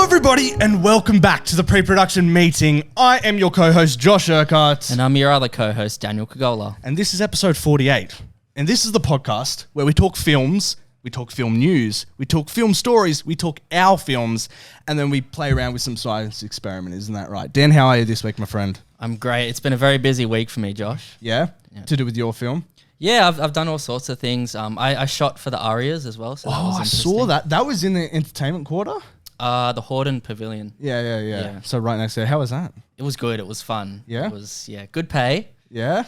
everybody, and welcome back to the pre-production meeting. I am your co-host, Josh Urquhart. And I'm your other co-host, Daniel Kagola. And this is episode 48. And this is the podcast where we talk films, we talk film news, we talk film stories, we talk our films, and then we play around with some science experiment. Isn't that right? Dan, how are you this week, my friend? I'm great. It's been a very busy week for me, Josh. Yeah? To do with your film? Yeah, I've done all sorts of things. I shot for the Arias as well. So that was I saw that. That was in the entertainment quarter? The Horden Pavilion. Yeah. So right next there. How was that? It was good. It was fun. Yeah? It was, good pay. Yeah?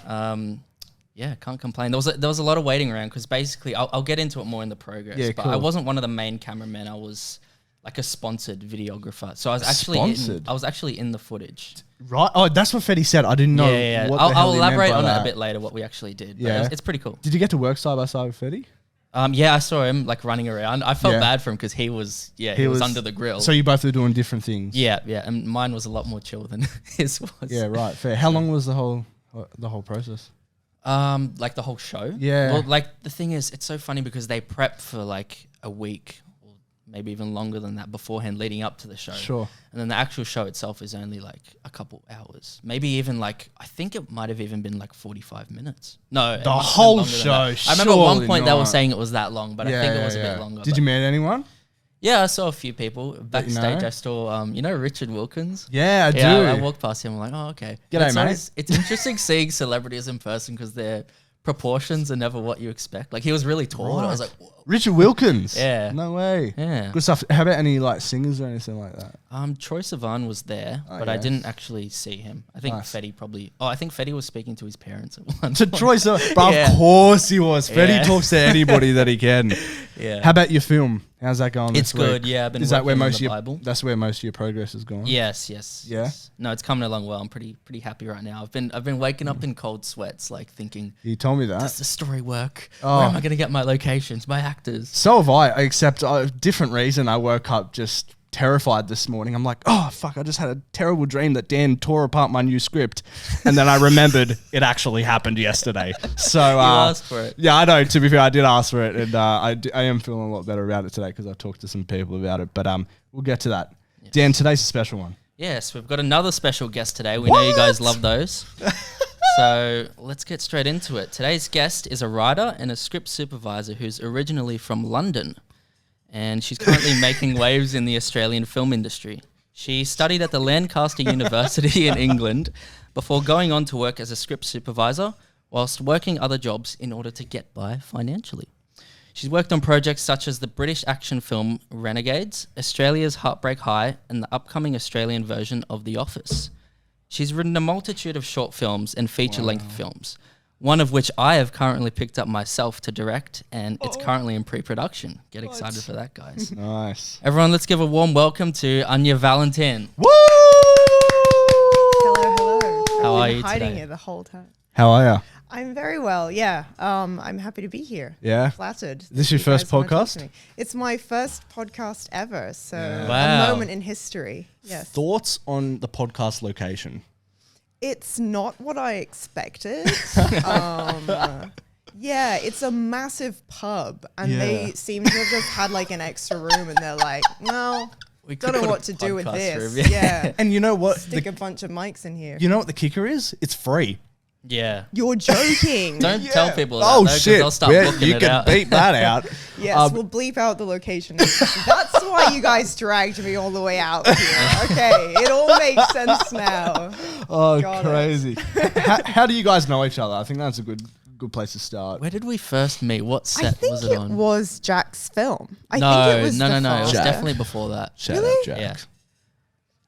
Can't complain. There was a lot of waiting around because basically, I'll get into it more in the progress. Yeah, but cool. I wasn't one of the main cameramen. I was like a sponsored videographer. So I was actually in the footage. Right. Oh, that's what Fetty said. I didn't know. Yeah. What the hell I'll he meant elaborate by on that. it a bit later, what we actually did. But Yeah. it's pretty cool. Did you get to work side by side with Fetty? Yeah, I saw him like running around. I felt bad for him because he was under the grill. So you both were doing different things. Yeah, and mine was a lot more chill than his was. Yeah, right. Fair. How long was the whole process? Like the whole show. Yeah. Well, like the thing is, it's so funny because they prep for like a week or maybe even longer than that beforehand, leading up to the show. Sure. And then the actual show itself is only like a couple hours, maybe even like I think it might have even been like 45 minutes. No, The whole show. I remember at one point they were not. saying it was that long, but I think it was a bit longer. Did you meet anyone? Yeah, I saw a few people backstage. know? I saw, Richard Wilkins. Yeah, I do. Yeah, I walked past him. I'm like, oh, okay. G'day, It's mate. always- It's interesting seeing celebrities in person because their proportions are never what you expect. Like he was really tall. And I was like, whoa. Richard Wilkins. Yeah. No way. Yeah. Good stuff. How about any like singers or anything like that? Troy Sivan was there, but yeah. I didn't actually see him. I think Nice. Fetty probably. Oh, I think Fetty was speaking to his parents at one To point. Troy, but Yeah. of course he was. Fetty Yeah. talks to anybody that he can. Yeah. How about your film? How's that going? It's this week? good. Yeah, I've been Is that where working on most the of your Bible. that's where most of your progress has gone? Yes. Yeah? Yes. No, it's coming along well. I'm pretty happy right now. I've been waking up in cold sweats, like thinking, You told me that. does the story work? Oh. Where am I going to get my locations, my actors? So have I, except a different reason. I woke up just terrified this morning. I'm like, oh, fuck, I just had a terrible dream that Dan tore apart my new script. And then I remembered it actually happened yesterday. So You asked for it. Yeah, I know. To be fair, I did ask for it. And I am feeling a lot better about it today because I've talked to some people about it. But we'll get to that. Yes. Dan, today's a special one. Yes, we've got another special guest today. We know you guys love those. So let's get straight into it. Today's guest is a writer and a script supervisor who's originally from London. And she's currently making waves in the Australian film industry. She studied at the Lancaster University in England before going on to work as a script supervisor whilst working other jobs in order to get by financially. She's worked on projects such as the British action film Renegades, Australia's Heartbreak High, and the upcoming Australian version of The Office. She's written a multitude of short films and feature-length films, one of which I have currently picked up myself to direct, and it's currently in pre-production. Get excited for that, guys. Nice. Everyone, let's give a warm welcome to Anya Vallentin. Woo! Hello. How are I've you been hiding today? here the whole time. How are you? I'm very well. Yeah. I'm happy to be here. Yeah? Flattered. This that your you first guys wanna talk podcast? to me. It's my first podcast ever. So Wow. a moment in history. Yes. Thoughts on the podcast location? It's not what I expected. Yeah, it's a massive pub, and Yeah. they seem to have just had like an extra room, and they're like, well, We don't could know put what a to do with podcast this. room, Yeah. And you know what? Stick a bunch of mics in here. You know what the kicker is? It's free. Yeah. You're joking. Don't tell people that, Oh though, 'cause shit! they'll start Yeah, booking you it can out. beat that out. Yes, we'll bleep out the location. That's why you guys dragged me all the way out here. Okay, it all makes sense now. Oh, Got it. crazy! How do you guys know each other? I think that's a good place to start. Where did we first meet? What I set think was it it on? was Jack's film. I no, think it was no. It was father. definitely before that. Shout Really? out, Jack. Yeah.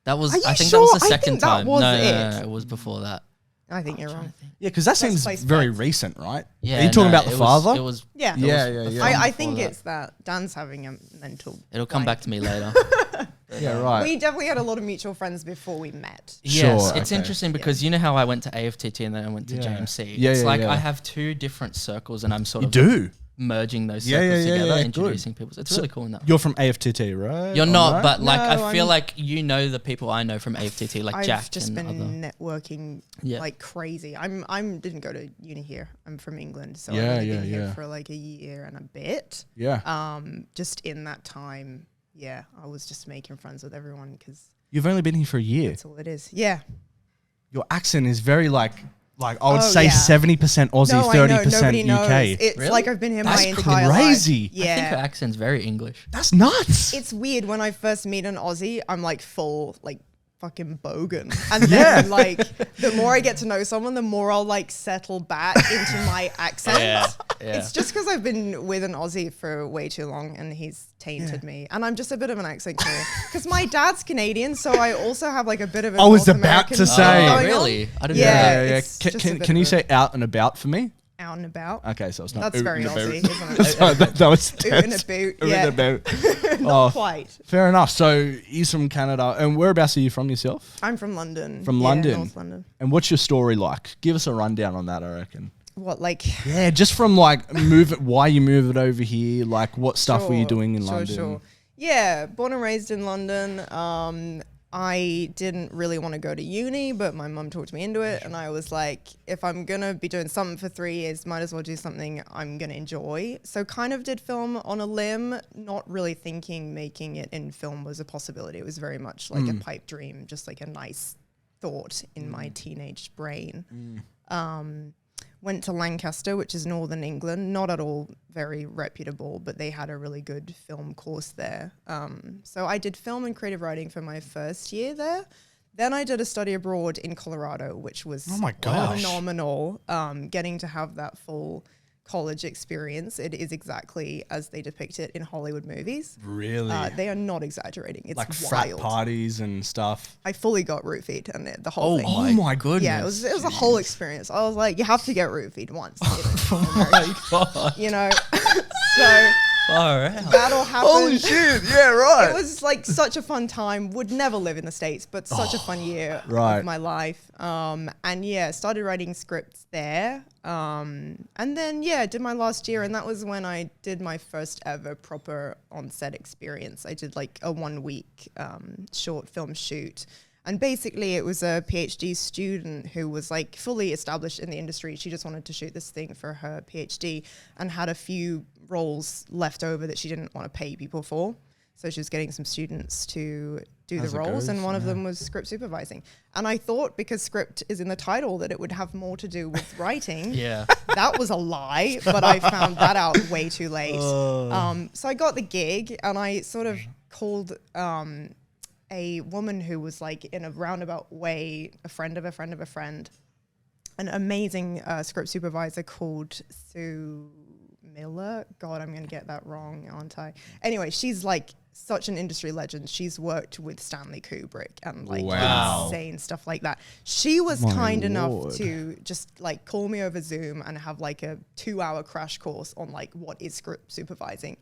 That was. Are you I think sure? that was the I second think that time. was no, it. it was before that. I think you're wrong. Yeah, because that seems place very facts. recent, right? Yeah. Are you talking no, about the it father? Was, it was. Yeah. Yeah, it was yeah, the yeah. film I before think that. it's that Dan's having a mental. It'll come blank. back to me later. Yeah, right. We definitely had a lot of mutual friends before we met. Yes, Sure, it's okay. interesting because you know how I went to AFTT and then I went to Yeah. JMC. Yeah, it's yeah, like yeah. I have two different circles and I'm sort You of do. merging those Yeah, circles yeah, together, yeah, introducing people. So it's really cool in that. You're from AFTT, right? You're Am not, I right? but like No, I feel I'm- like you know the people I know from AFTT, like I've Jack just and been other. networking Yeah. like crazy. I'm didn't go to uni here. I'm from England, so Yeah, I've only yeah, been yeah. here for like a year and a bit. Yeah. Just in that time, yeah, I was just making friends with everyone because You've only been here for a year. that's all it is. Yeah. Your accent is very like I would Oh, say yeah. 70% Aussie, No, I know. 30% Nobody knows. UK. It's Really? like I've been here That's my entire crazy. life. I think her Yeah. accent's very English. That's nuts. It's weird when I first meet an Aussie, I'm like full like fucking bogan. And Yeah. then like the more I get to know someone, the more I'll like settle back into my accent. Yeah. It's just because I've been with an Aussie for way too long and he's tainted me. And I'm just a bit of an accent killer. Because my dad's Canadian, so I also have like a bit of a I was North about to American say. thing Oh, going on. really? I didn't Yeah. know. it's just a Can, bit can of you a- say out and about for me? Out and about? Okay, so it's not. That's oot very and about. Aussie, isn't it? Sorry, that was Oot and a boot. Oot Yeah. and about. Not Oh, quite. fair enough. So he's from Canada, and whereabouts are you from yourself? I'm from London. From Yeah, London? North London. And what's your story like? Give us a rundown on that, I reckon. What, like... Yeah, just from like why you moved it over here, like what stuff were you doing in London? Yeah, born and raised in London. I didn't really want to go to uni, but my mum talked me into it. And I was like, if I'm going to be doing something for 3 years, might as well do something I'm going to enjoy. So kind of did film on a limb, not really thinking making it in film was a possibility. It was very much like a pipe dream, just like a nice thought in my teenage brain. Went to Lancaster, which is northern England, not at all very reputable, but they had a really good film course there. So I did film and creative writing for my first year there. Then I did a study abroad in Colorado, which was Oh my gosh. phenomenal. Getting to have that full college experience. It is exactly as they depict it in Hollywood movies. Really? They are not exaggerating. It's like frat wild. parties and stuff. I fully got roofied and the whole thing. Oh my goodness. Yeah, it was a whole experience. I was like, you have to get roofied once. You know, so All right. that all happened. Holy shit! Yeah, right. It was like such a fun time. Would never live in the States, but such a fun year right. of my life. And yeah, started writing scripts there. And then yeah, did my last year, and that was when I did my first ever proper on-set experience. I did like a 1 week short film shoot. And basically it was a PhD student who was like fully established in the industry. She just wanted to shoot this thing for her PhD and had a few roles left over that she didn't want to pay people for. So she was getting some students to do As the it roles, goes, and one of them was script supervising. And I thought because script is in the title that it would have more to do with writing. Yeah. That was a lie, but I found that out way too late. So I got the gig, and I sort of called a woman who was like in a roundabout way, a friend of a friend of a friend, an amazing script supervisor called Sue Miller. God, I'm going to get that wrong, aren't I? Anyway, she's like such an industry legend. She's worked with Stanley Kubrick and like Wow. insane stuff like that. She was My kind Lord. enough to just like call me over Zoom and have like a 2-hour crash course on like what is script supervising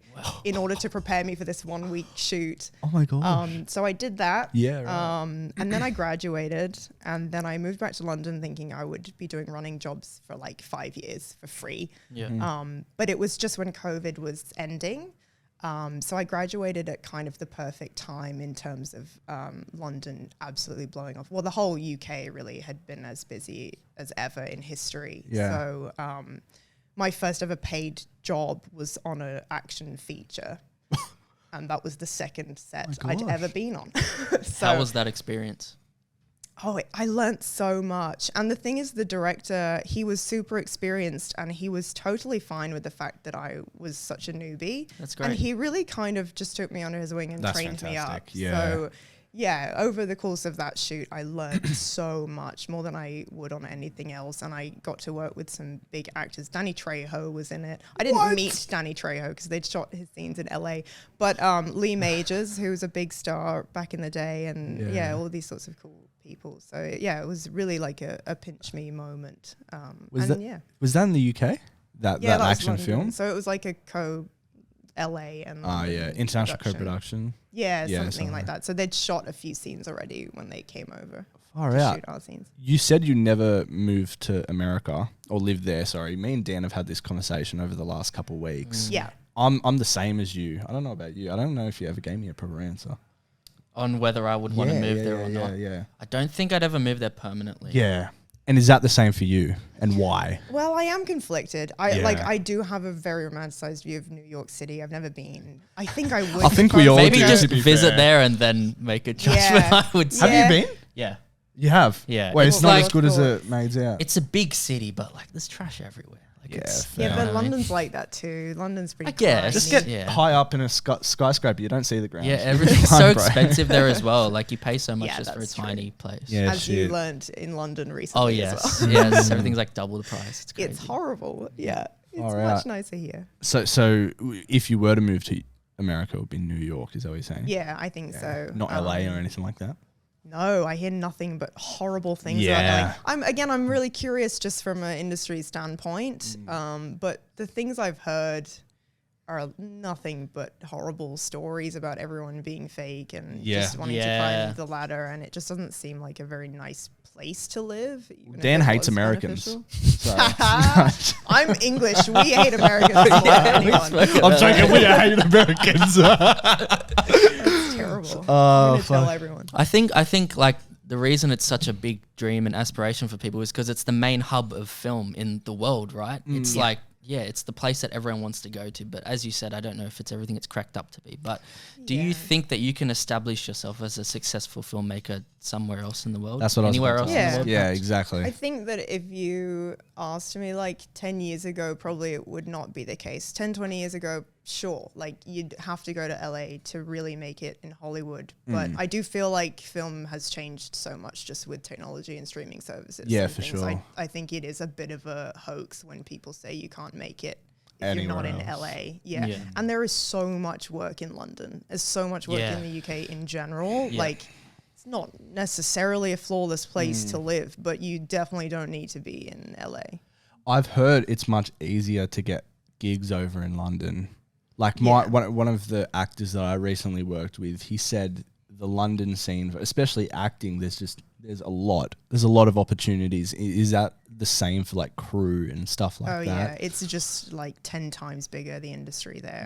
in order to prepare me for this 1 week shoot. Oh my god. So I did that. Yeah, right. And then I graduated, and then I moved back to London thinking I would be doing running jobs for like 5 years for free. Yeah. But it was just when COVID was ending. So I graduated at kind of the perfect time in terms of London absolutely blowing off. Well, the whole UK really had been as busy as ever in history. Yeah. So my first ever paid job was on an action feature. And that was the second set my I'd gosh. ever been on. So, How was that experience? oh, I learnt so much. And the thing is, the director, he was super experienced, and he was totally fine with the fact that I was such a newbie. That's great. And he really kind of just took me under his wing and That's trained me up. fantastic. Yeah. So yeah, over the course of that shoot, I learned so much, more than I would on anything else. And I got to work with some big actors. Danny Trejo was in it. I didn't meet Danny Trejo because they'd shot his scenes in LA. But Lee Majors, who was a big star back in the day, and yeah, all these sorts of cool people. So yeah, it was really like a pinch me moment. Was and that yeah, was that in the UK? That yeah, was action London. film? So it was like a LA and Oh London yeah, international production. co-production. Yeah, Yeah, something something. like that. So they'd shot a few scenes already when they came over Far to out. shoot our scenes. You said you never moved to America or lived there. Sorry, me and Dan have had this conversation over the last couple of weeks. Yeah. I'm the same as you. I don't know about you. I don't know if you ever gave me a proper answer. On whether I would want to move there or not. Yeah. I don't think I'd ever move there permanently. Yeah. And is that the same for you? And why? Well, I am conflicted. Yeah. I do have a very romanticized view of New York City. I've never been. I think I would. I think we all Maybe do, just to be visit fair. there and then make a judgment. Yeah. I would Have say. you been? Yeah. You have? Yeah. Wait, It's it's not like- as good as it made out. It's a big city, but like there's trash everywhere. Like Yeah, it's, fair. Yeah, you know but what I mean? London's like that too. London's pretty. I guess. Just grimy. get Yeah. high up in a skyscraper. You don't see the ground. Yeah, everything's Fine, so bro. expensive there as well. Like you pay so much Yeah, just for a that's true. tiny place. Yeah, As you shit. learned in London Oh recently. yes, As well. yes. Everything's like double the price. It's crazy. It's horrible. Yeah, it's All much right. nicer here. So if you were to move to America, it would be New York. Is that what you're saying? Yeah, I think so. Not LA or anything like that. No, I hear nothing but horrible things Yeah. about LA. I'm really curious just from an industry standpoint. But the things I've heard are nothing but horrible stories about everyone being fake and Yeah. just wanting to Yeah. climb the ladder, and it just doesn't seem like a very nice place to live. even if Dan it hates was Americans. beneficial. So I'm English. We hate Americans more than anyone. I'm joking. We hate Americans. It's terrible. I'm gonna tell everyone. I think like the reason it's such a big dream and aspiration for people is because it's the main hub of film in the world, right? It's like, yeah, it's the place that everyone wants to go to. But as you said, I don't know if it's everything it's cracked up to be. But do you Yeah. think that you can establish yourself as a successful filmmaker somewhere else in the world? That's what I was Anywhere about else to in Yeah. the world? Yeah, perhaps? exactly. I think that if you asked me like 10 years ago, probably it would not be the case. 10, 20 years ago, sure. Like you'd have to go to LA to really make it in Hollywood. But I do feel like film has changed so much just with technology and streaming services. Yeah, and for things. sure. I think it is a bit of a hoax when people say you can't make it if you're Anywhere not in else. LA. Yeah. Yeah. And there is so much work in London. There's so much work Yeah. in the UK in general. Yeah. Like it's not necessarily a flawless place to live, but you definitely don't need to be in LA. I've heard it's much easier to get gigs over in London. Like one of the actors that I recently worked with, he said the London scene, especially acting, there's a lot of opportunities. Is that the same for like crew and stuff like Oh that? yeah, it's just like 10 times bigger, the industry there.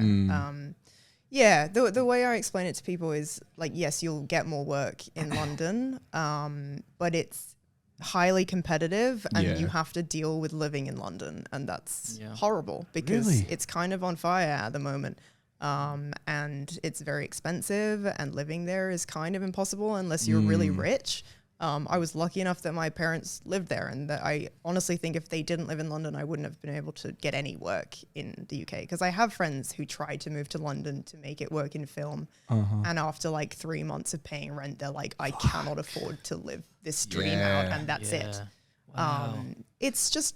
Yeah, the way I explain it to people is like, yes, you'll get more work in London, but it's highly competitive and Yeah. you have to deal with living in London, and that's Yeah. horrible because Really? it's kind of on fire at the moment. And it's very expensive, and living there is kind of impossible unless you're really rich. I was lucky enough that my parents lived there, and that I honestly think if they didn't live in London, I wouldn't have been able to get any work in the UK. Because I have friends who tried to move to London to make it work in film, and after like 3 months of paying rent, they're like, I cannot afford to live this dream out, Yeah. and that's it. Yeah. Wow. It's just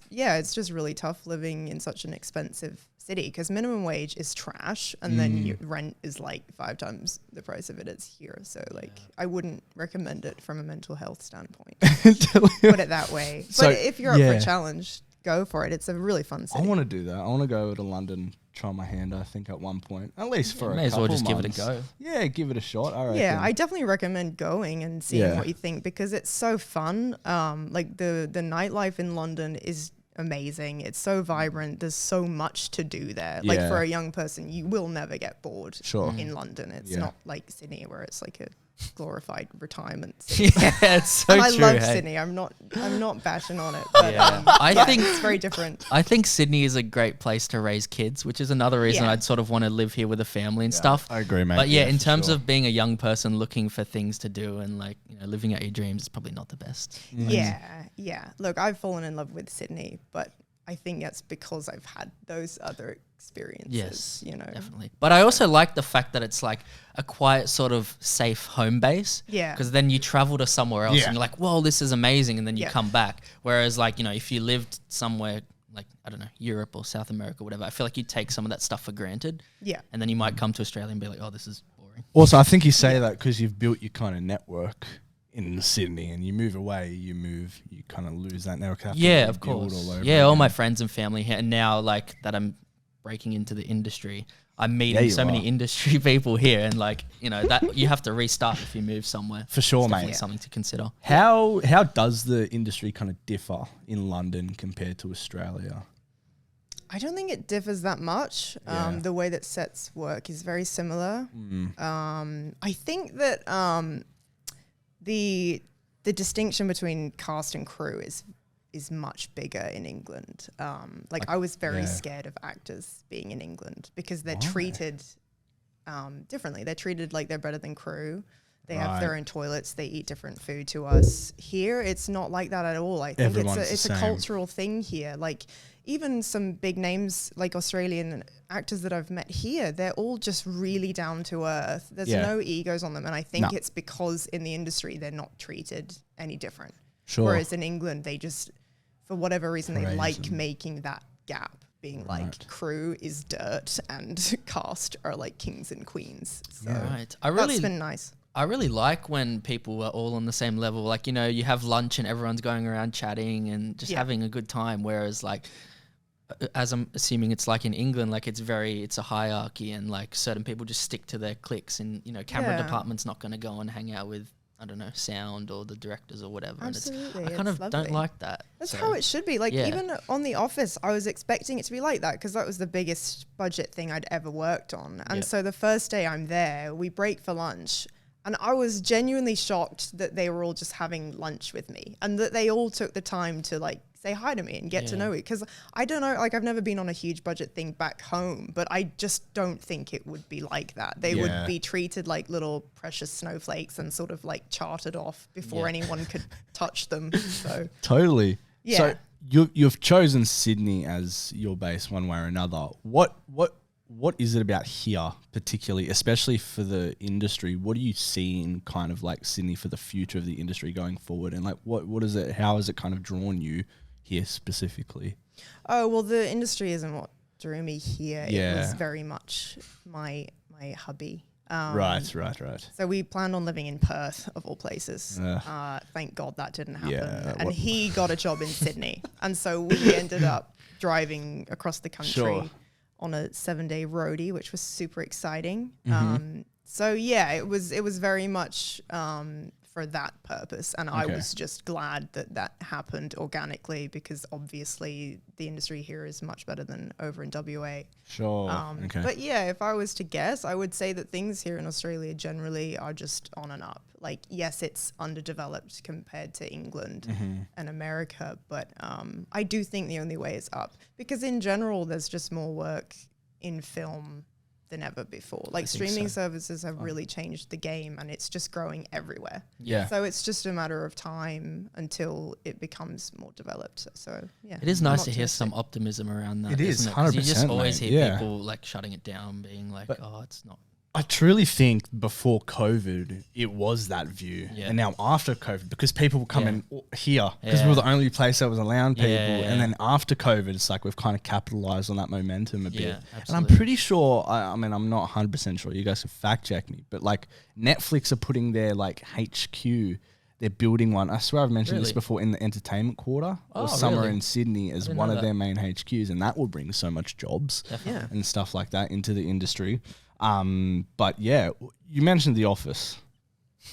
really tough living in such an expensive city because minimum wage is trash, and then your rent is like 5 times the price of it is here. So like, I wouldn't recommend it from a mental health standpoint. Put it that way. So, but if you're up for yeah. a challenge, go for it. It's a really fun I city. want to do that. I want to go over to London, try my hand. I think at one point, at least for a May as well couple just give it a months. go. Yeah, give it a shot. I reckon. Yeah, I definitely recommend going and seeing Yeah. what you think because it's so fun. Like the nightlife in London is amazing. It's so vibrant. There's so much to do there. Like Yeah. for a young person, you will never get bored Sure. in London. It's Yeah. not like Sydney where it's like a glorified retirement city. Yeah, it's so And I true. love hey? Sydney. I'm not bashing on it. But Yeah. I think it's very different. I think Sydney is a great place to raise kids, which is another reason Yeah. I'd sort of want to live here with a family and stuff. I agree, mate. But yeah, in for terms sure. of being a young person looking for things to do and like, you know, living out your dreams is probably not the best. Yeah. Look, I've fallen in love with Sydney, but I think that's because I've had those other experiences. Yes, you know. definitely. But I also like the fact that it's like a quiet sort of safe home base. Yeah. Because then you travel to somewhere else Yeah. and you're like, whoa, this is amazing. And then you Yeah. come back. Whereas like, you know, if you lived somewhere like, I don't know, Europe or South America or whatever, I feel like you take some of that stuff for granted. Yeah. And then you might come to Australia and be like, oh, this is boring. Also, I think you say that because you've built your kind of network in Sydney, and you move away, you kind of lose that network. Have to Yeah, of rebuild course. all over Yeah, all again. my friends and family here. And now like that I'm breaking into the industry, I'm meeting you so many are. industry people here. And like, you know, that you have to restart if you move somewhere. For sure, It's definitely mate. something to consider. How does the industry kind of differ in London compared to Australia? I don't think it differs that much. Yeah. The way that sets work is very similar. I think that the distinction between cast and crew is is much bigger in England. I was very scared of actors being in England because they're treated differently. They're treated like they're better than crew. They have their own toilets. They eat different food to us. Here, it's not like that at all. I think it's a cultural thing here. Like even some big names like Australian actors that I've met here, they're all just really down to earth. There's no egos on them. And I think it's because in the industry, they're not treated any different. Sure. Whereas in England, they just, for whatever reason, they like making that gap. Being like crew is dirt and cast are like kings and queens. So that's been nice. I really like when people are all on the same level. Like, you know, you have lunch and everyone's going around chatting and just having a good time. Whereas like, as I'm assuming it's like in England, like it's a hierarchy and like certain people just stick to their cliques and, you know, camera department's not going to go and hang out with, I don't know, sound or the directors or whatever. Absolutely. And I kind of don't like that. That's how it should be. Like even on The Office, I was expecting it to be like that because that was the biggest budget thing I'd ever worked on. And so the first day I'm there, we break for lunch. And I was genuinely shocked that they were all just having lunch with me and that they all took the time to like say hi to me and get to know me. Because I don't know, like I've never been on a huge budget thing back home, but I just don't think it would be like that. They would be treated like little precious snowflakes and sort of like chartered off before anyone could touch them. So totally. Yeah. So you've chosen Sydney as your base one way or another. What is it about here particularly, especially for the industry? What do you see in kind of like Sydney for the future of the industry going forward? And like, what is it, how has it kind of drawn you here specifically? Oh, well, the industry isn't what drew me here. It was very much my hubby. Right. So we planned on living in Perth, of all places. Thank God that didn't happen. Yeah, and he got a job in Sydney. And so we ended up driving across the country on a 7-day roadie, which was super exciting. So yeah, it was very much for that purpose. And I was just glad that happened organically because obviously the industry here is much better than over in WA. Sure. But yeah, if I was to guess, I would say that things here in Australia generally are just on and up. Like, yes, it's underdeveloped compared to England and America, but I do think the only way is up because in general, there's just more work in film than ever before. Like streaming services have really changed the game and it's just growing everywhere. Yeah. So it's just a matter of time until it becomes more developed. So yeah. It is nice to hear some optimism around that. It is, 100%. You just always hear mate. people like shutting it down, being like, it's not. I truly think before COVID, it was that view. Yeah. And now after COVID, because people were coming here, because we were the only place that was allowing people. And then after COVID, it's like we've kind of capitalized on that momentum a bit. Yeah, and I'm pretty sure, I mean, I'm not 100% sure, you guys can fact check me, but like Netflix are putting their like HQ, they're building one. I swear I've mentioned this before in the entertainment quarter or somewhere in Sydney as one of their main HQs. And that will bring so much jobs and stuff like that into the industry. But yeah, you mentioned The Office.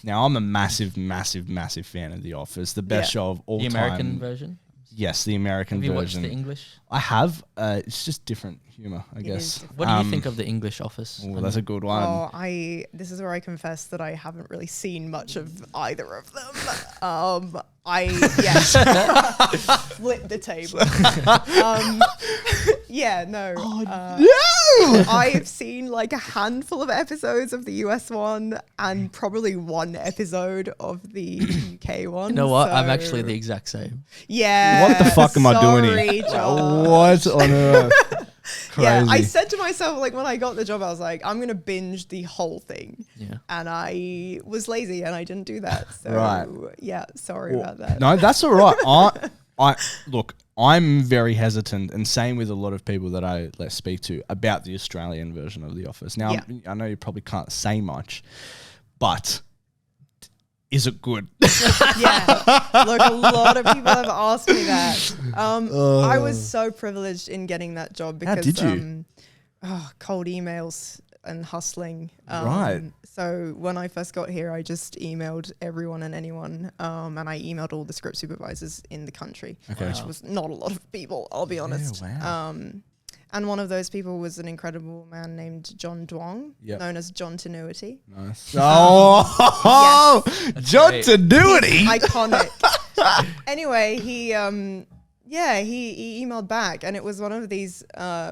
Now I'm a massive fan of The Office. The best show of all time. The American version? Yes, the American version. Have you watched the English? I have. It's just different humor, I guess. What do you think of the English Office? Oh, that's a good one. Oh, this is where I confess that I haven't really seen much of either of them. Flip the table. I've seen like a handful of episodes of the US one and probably one episode of the UK one. You know what? I'm actually the exact same. Yeah. What the fuck am I doing here? What on earth? Crazy. Yeah, I said to myself, like, when I got the job, I was like, I'm going to binge the whole thing. Yeah. And I was lazy and I didn't do that. So, yeah, sorry about that. No, that's all right. Look, I'm very hesitant, and same with a lot of people that I speak to about the Australian version of The Office. Now, I know you probably can't say much, but is it good? Yeah. Look, a lot of people have asked me that. I was so privileged in getting that job because how did you? Cold emails and hustling. Right. So when I first got here, I just emailed everyone and anyone, and I emailed all the script supervisors in the country, which was not a lot of people, I'll be honest. Wow. And one of those people was an incredible man named John Duong, known as John Tenuity. Nice. Oh, Yes. John Tenuity. Iconic. Anyway, he emailed back, and it was one of these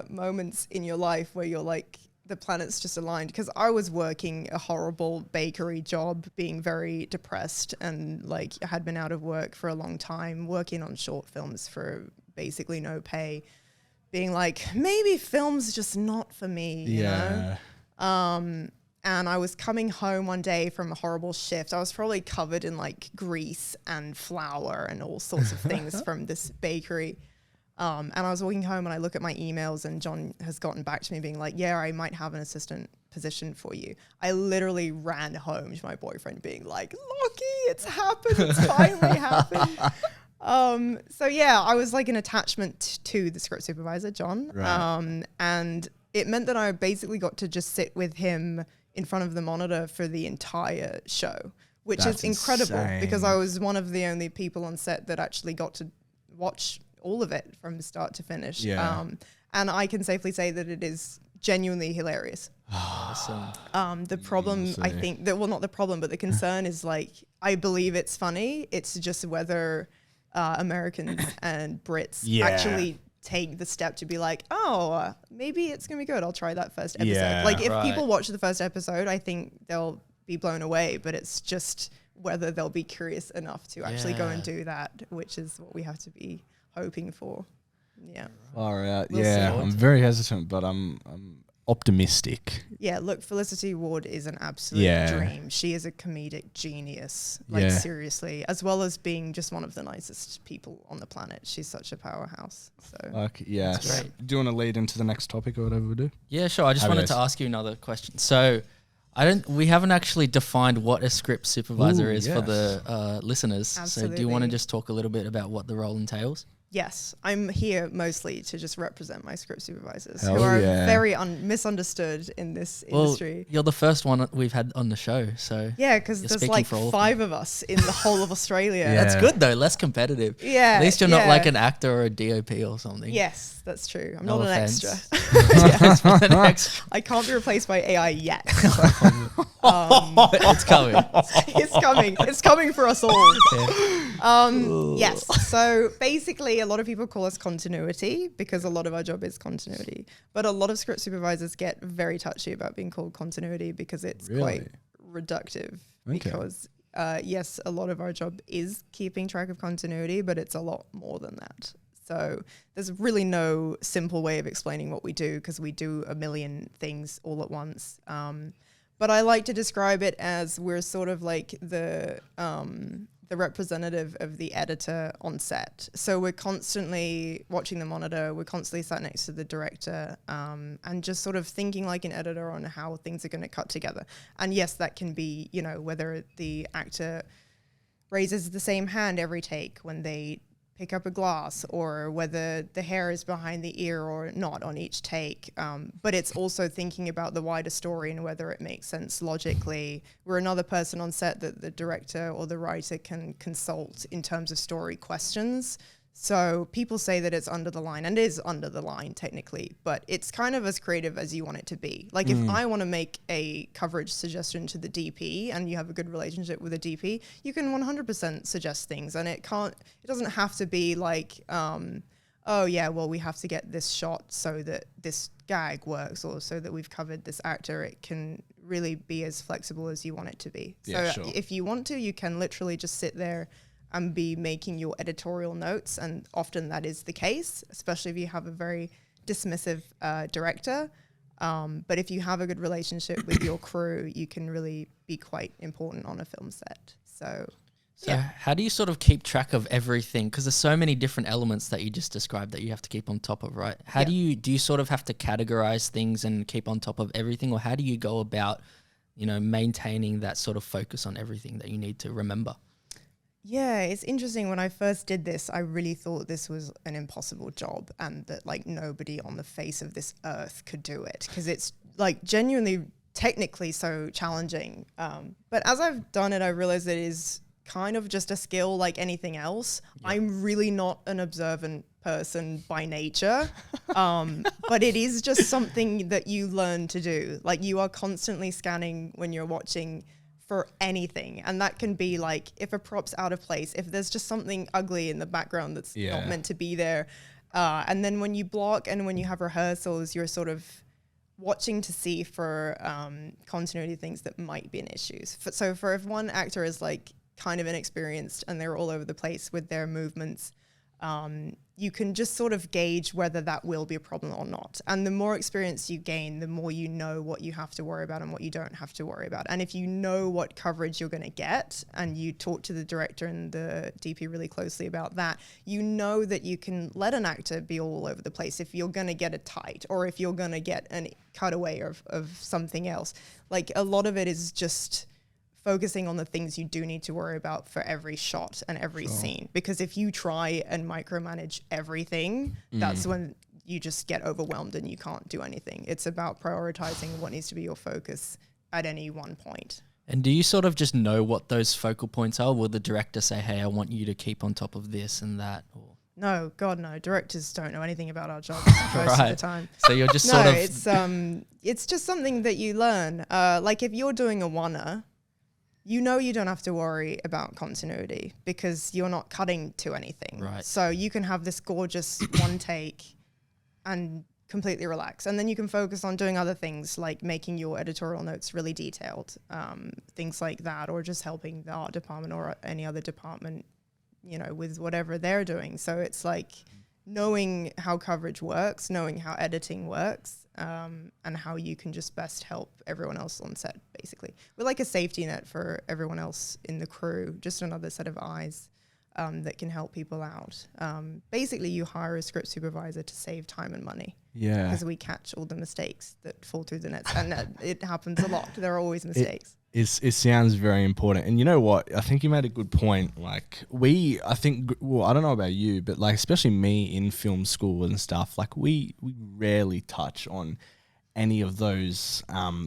moments in your life where you're like, the planets just aligned, because I was working a horrible bakery job, being very depressed, and like I had been out of work for a long time, working on short films for basically no pay, being like, maybe film's just not for me, you know? And I was coming home one day from a horrible shift. I was probably covered in like grease and flour and all sorts of things from this bakery. And I was walking home and I look at my emails, and John has gotten back to me being like, yeah, I might have an assistant position for you. I literally ran home to my boyfriend being like, Lockie, it's happened. It's finally happened. So yeah, I was like an attachment to the script supervisor, John. Right. And it meant that I basically got to just sit with him in front of the monitor for the entire show, which That's is incredible insane. because I was one of the only people on set that actually got to watch all of it from start to finish. Yeah. And I can safely say that it is genuinely hilarious. Awesome. The problem, I think, that, well, not the problem, but the concern is like, I believe it's funny. It's just whether Americans and Brits actually take the step to be like, oh, maybe it's going to be good. I'll try that first episode. Yeah. Like if people watch the first episode, I think they'll be blown away, but it's just whether they'll be curious enough to actually go and do that, which is what we have to be hoping for. Yeah. All right. We'll Yeah. see. I'm very hesitant, but I'm optimistic. Yeah, look, Felicity Ward is an absolute dream. She is a comedic genius, like seriously, as well as being just one of the nicest people on the planet. She's such a powerhouse. So Okay. Yeah. That's great. Do you want to lead into the next topic or whatever we do? Yeah, sure. I just wanted to ask you another question. So we haven't actually defined what a script supervisor is for the listeners. Absolutely. So do you want to just talk a little bit about what the role entails? yes, I'm here mostly to just represent my script supervisors Hell who are yeah. very misunderstood in this industry. You're the first one we've had on the show, so Yeah, because You're there's speaking like for all of 5 of us in the whole of Australia. Yeah. that's good though. Less competitive. Yeah, At least you're not yeah. like an actor or a DOP or something. Yes, that's true. I'm No not offense. an extra. Yes, but an extra. I can't be replaced by AI yet. It's coming. It's coming. It's coming for us all. Yes. So basically, a lot of people call us continuity because a lot of our job is continuity. But a lot of script supervisors get very touchy about being called continuity because it's quite reductive. Okay. Because yes, a lot of our job is keeping track of continuity, but it's a lot more than that. So there's really no simple way of explaining what we do because we do a million things all at once. But I like to describe it as we're sort of like the representative of the editor on set. So we're constantly watching the monitor, we're constantly sat next to the director, and just sort of thinking like an editor on how things are going to cut together. And yes, that can be, you know, whether the actor raises the same hand every take when they pick up a glass, or whether the hair is behind the ear or not on each take. But it's also thinking about the wider story and whether it makes sense logically. We're another person on set that the director or the writer can consult in terms of story questions. So people say that it's under the line, and it is under the line technically, but it's kind of as creative as you want it to be. Like if I want to make a coverage suggestion to the DP and you have a good relationship with a DP, you can 100% suggest things, and it doesn't have to be like, oh yeah, well we have to get this shot so that this gag works or so that we've covered this actor. It can really be as flexible as you want it to be. Yeah, so sure. if you want to, you can literally just sit there and be making your editorial notes, and often that is the case, especially if you have a very dismissive director. But if you have a good relationship with your crew, you can really be quite important on a film set. So How do you sort of keep track of everything? Because there's so many different elements that you just described that you have to keep on top of, right? How do you sort of have to categorize things and keep on top of everything, or how do you go about, you know, maintaining that sort of focus on everything that you need to remember? yeah, it's interesting. When I first did this, I really thought this was an impossible job and that like nobody on the face of this earth could do it because it's like genuinely technically so challenging. But as I've done it, I realized that it is kind of just a skill like anything else. I'm really not an observant person by nature, but it is just something that you learn to do. Like you are constantly scanning when you're watching for anything. And that can be like if a prop's out of place, if there's just something ugly in the background that's not meant to be there. And then when you block and when you have rehearsals, you're sort of watching to see for continuity things that might be an issue. So for if one actor is like kind of inexperienced and they're all over the place with their movements, you can just sort of gauge whether that will be a problem or not. And the more experience you gain, the more you know what you have to worry about and what you don't have to worry about. And if you know what coverage you're going to get and you talk to the director and the DP really closely about that, you know that you can let an actor be all over the place if you're going to get it tight or if you're going to get a cutaway of something else. Like a lot of it is just focusing on the things you do need to worry about for every shot and every scene. Because if you try and micromanage everything, that's when you just get overwhelmed and you can't do anything. It's about prioritizing what needs to be your focus at any one point. And do you sort of just know what those focal points are? Will the director say, hey, I want you to keep on top of this and that? Or? No, God, no. Directors don't know anything about our job most Right. of the time. So you're just sort of... it's just something that you learn. Like if you're doing a one-er, you know you don't have to worry about continuity because you're not cutting to anything. Right. So you can have this gorgeous one take and completely relax. And then you can focus on doing other things like making your editorial notes really detailed, things like that, or just helping the art department or any other department, you know, with whatever they're doing. So it's like knowing how coverage works, knowing how editing works, and how you can just best help everyone else on set, basically. We're like a safety net for everyone else in the crew, just another set of eyes that can help people out. Basically, you hire a script supervisor to save time and money. Yeah. Because we catch all the mistakes that fall through the nets. And it happens a lot. There are always mistakes. It sounds very important. And you know what? I think you made a good point. Like I don't know about you, but like, especially me in film school and stuff, like we rarely touch on any of those,